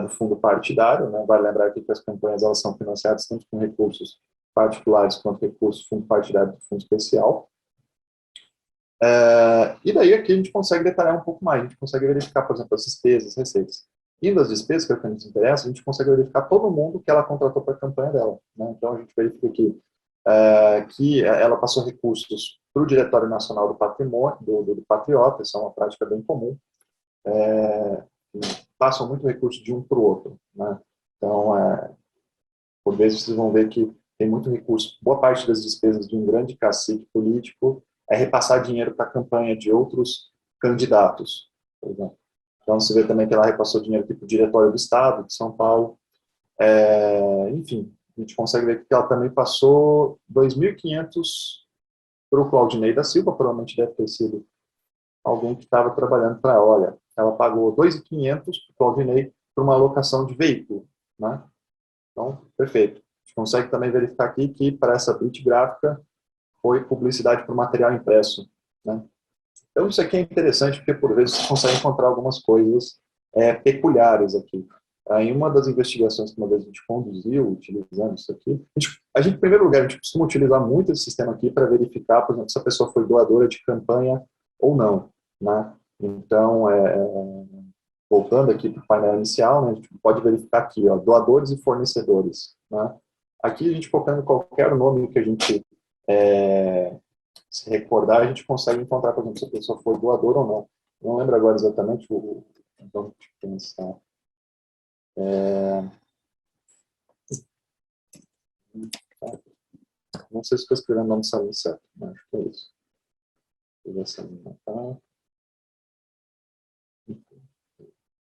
do fundo partidário, né? Vale lembrar aqui que as campanhas elas são financiadas tanto com recursos particulares quanto recursos do fundo partidário do fundo especial. E daí aqui a gente consegue detalhar um pouco mais, a gente consegue verificar, por exemplo, as despesas, as receitas. E das despesas, que é o que nos interessa, a gente consegue verificar todo mundo que ela contratou para a campanha dela, né? Então a gente verifica aqui que ela passou recursos para o Diretório Nacional do Patrimônio, do Patriota, isso é uma prática bem comum, passam muito recurso de um para o outro, né? Então, por vezes vocês vão ver que tem muito recurso, boa parte das despesas de um grande cacique político é repassar dinheiro para a campanha de outros candidatos, por exemplo. Então, você vê também que ela repassou dinheiro aqui para o Diretório do Estado de São Paulo. Enfim, a gente consegue ver que ela também passou 2.500 para o Claudinei da Silva, provavelmente deve ter sido alguém que estava trabalhando para ela. Olha, ela pagou 2.500 para o Claudinei para uma alocação de veículo, né? Então, perfeito. A gente consegue também verificar aqui que para essa print gráfica foi publicidade por material impresso, né? Então, isso aqui é interessante porque, por vezes, você consegue encontrar algumas coisas peculiares aqui. Em uma das investigações que uma vez a gente conduziu, utilizando isso aqui, em primeiro lugar, a gente costuma utilizar muito esse sistema aqui para verificar, por exemplo, se a pessoa foi doadora de campanha ou não, né? Então, voltando aqui para o painel inicial, né, a gente pode verificar aqui, ó, doadores e fornecedores, né? Aqui, a gente colocando qualquer nome que a gente se recordar, a gente consegue encontrar, por exemplo, se a pessoa foi doadora ou não. Não lembro agora exatamente o vamos pensar. Não sei se estou escrevendo o nome do salão certo, mas acho que é isso.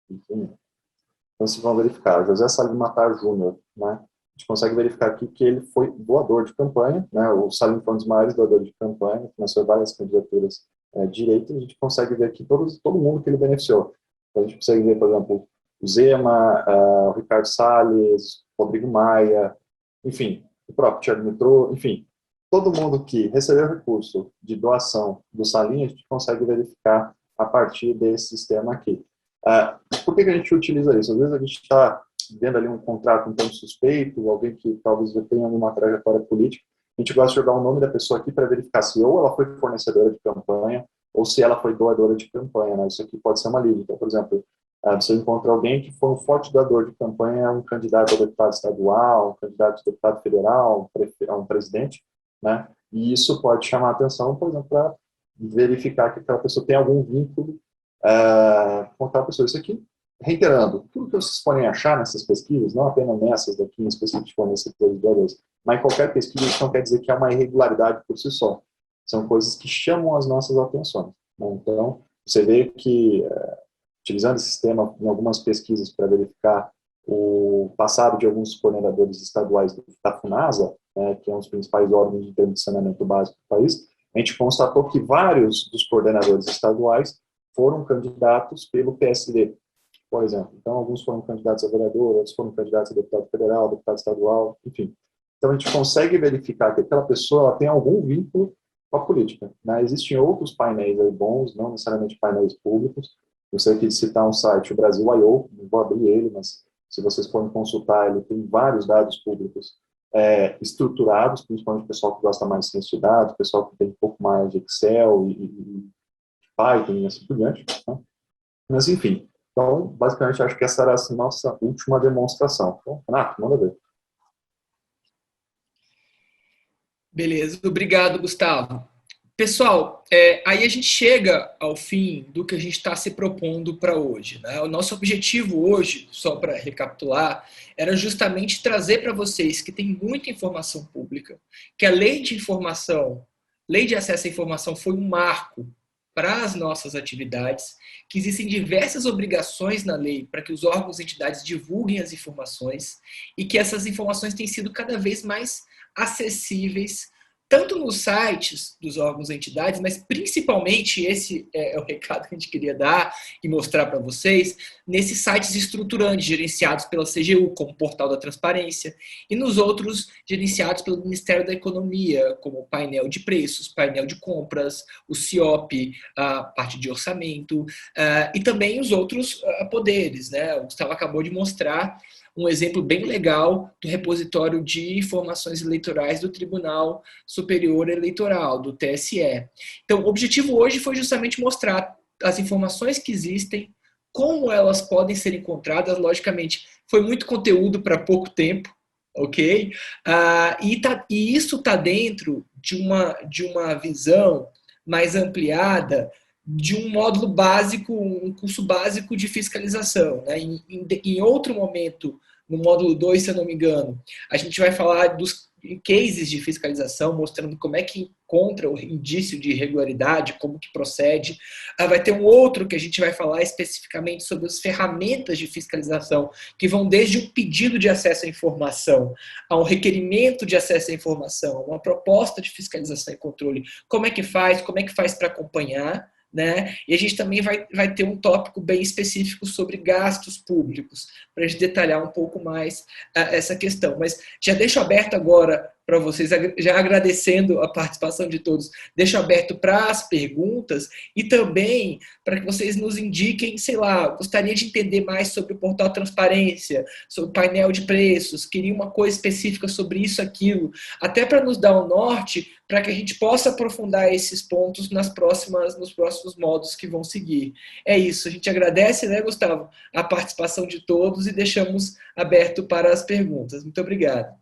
Então, vocês vão verificar, José Salim Matar Júnior, né? A gente consegue verificar aqui que ele foi doador de campanha, né? O Salim foi um dos maiores doadores de campanha, financiou várias candidaturas direitas, a gente consegue ver aqui todo mundo que ele beneficiou. Então, a gente consegue ver, por exemplo, o Zema, o Ricardo Salles, Rodrigo Maia, enfim, o próprio Thiago Mitrô, enfim, todo mundo que recebeu recurso de doação do Salim, a gente consegue verificar a partir desse sistema aqui. Por que a gente utiliza isso? Às vezes a gente está vendo ali um contrato um tanto suspeito, alguém que talvez já tenha uma trajetória política, a gente gosta de jogar o nome da pessoa aqui para verificar se ou ela foi fornecedora de campanha ou se ela foi doadora de campanha, né? Isso aqui pode ser uma lista. Então, por exemplo, você encontra alguém que foi um forte doador de campanha, um candidato a deputado estadual, um candidato a deputado federal, um presidente, né? E isso pode chamar a atenção, por exemplo, para verificar que aquela pessoa tem algum vínculo com aquela pessoa. Isso aqui, reiterando, tudo que vocês podem achar nessas pesquisas, não apenas nessas daqui, em específico nesses dois, mas em qualquer pesquisa, isso não quer dizer que é uma irregularidade por si só. São coisas que chamam as nossas atenções, né? Então, você vê que, utilizando esse sistema em algumas pesquisas para verificar o passado de alguns coordenadores estaduais da FUNASA, né, que é um dos principais órgãos de termos de saneamento básico do país, a gente constatou que vários dos coordenadores estaduais foram candidatos pelo PSD, por exemplo. Então, alguns foram candidatos a vereador, outros foram candidatos a deputado federal, deputado estadual, enfim. Então, a gente consegue verificar que aquela pessoa ela tem algum vínculo com a política, né? Existem outros painéis aí bons, não necessariamente painéis públicos. Gostaria aqui de citar um site, o Brasil.io, não vou abrir ele, mas se vocês forem consultar, ele tem vários dados públicos estruturados, principalmente o pessoal que gosta mais de ciência de dados, o pessoal que tem um pouco mais de Excel e Python e assim por diante, né? Mas, enfim, então, basicamente, acho que essa era a nossa última demonstração. Então, Renato, manda ver. Beleza, obrigado, Gustavo. Pessoal, aí a gente chega ao fim do que a gente está se propondo para hoje, né? O nosso objetivo hoje, só para recapitular, era justamente trazer para vocês que tem muita informação pública, que a lei de acesso à informação foi um marco para as nossas atividades, que existem diversas obrigações na lei para que os órgãos e entidades divulguem as informações e que essas informações têm sido cada vez mais acessíveis tanto nos sites dos órgãos e entidades, mas principalmente, esse é o recado que a gente queria dar e mostrar para vocês, nesses sites estruturantes, gerenciados pela CGU, como o Portal da Transparência, e nos outros gerenciados pelo Ministério da Economia, como o painel de preços, painel de compras, o CIOP, a parte de orçamento, e também os outros poderes, né? O Gustavo acabou de mostrar um exemplo bem legal do repositório de informações eleitorais do Tribunal Superior Eleitoral, do TSE. Então, o objetivo hoje foi justamente mostrar as informações que existem, como elas podem ser encontradas. Logicamente, foi muito conteúdo para pouco tempo, ok? E isso está dentro de uma visão mais ampliada de um módulo básico, um curso básico de fiscalização. Né? Em outro momento, no módulo 2, se eu não me engano, a gente vai falar dos cases de fiscalização, mostrando como é que encontra o indício de irregularidade, como que procede. Vai ter um outro que a gente vai falar especificamente sobre as ferramentas de fiscalização, que vão desde o pedido de acesso à informação, a um requerimento de acesso à informação, uma proposta de fiscalização e controle, como é que faz para acompanhar, né? E a gente também vai ter um tópico bem específico sobre gastos públicos, para a gente detalhar um pouco mais essa questão. Mas já deixo aberto agora para vocês, já agradecendo a participação de todos, deixo aberto para as perguntas e também para que vocês nos indiquem, sei lá, gostaria de entender mais sobre o portal Transparência, sobre o painel de preços, queria uma coisa específica sobre isso, aquilo, até para nos dar um norte, para que a gente possa aprofundar esses pontos nos próximos modos que vão seguir. É isso, a gente agradece, né, Gustavo, a participação de todos e deixamos aberto para as perguntas. Muito obrigado.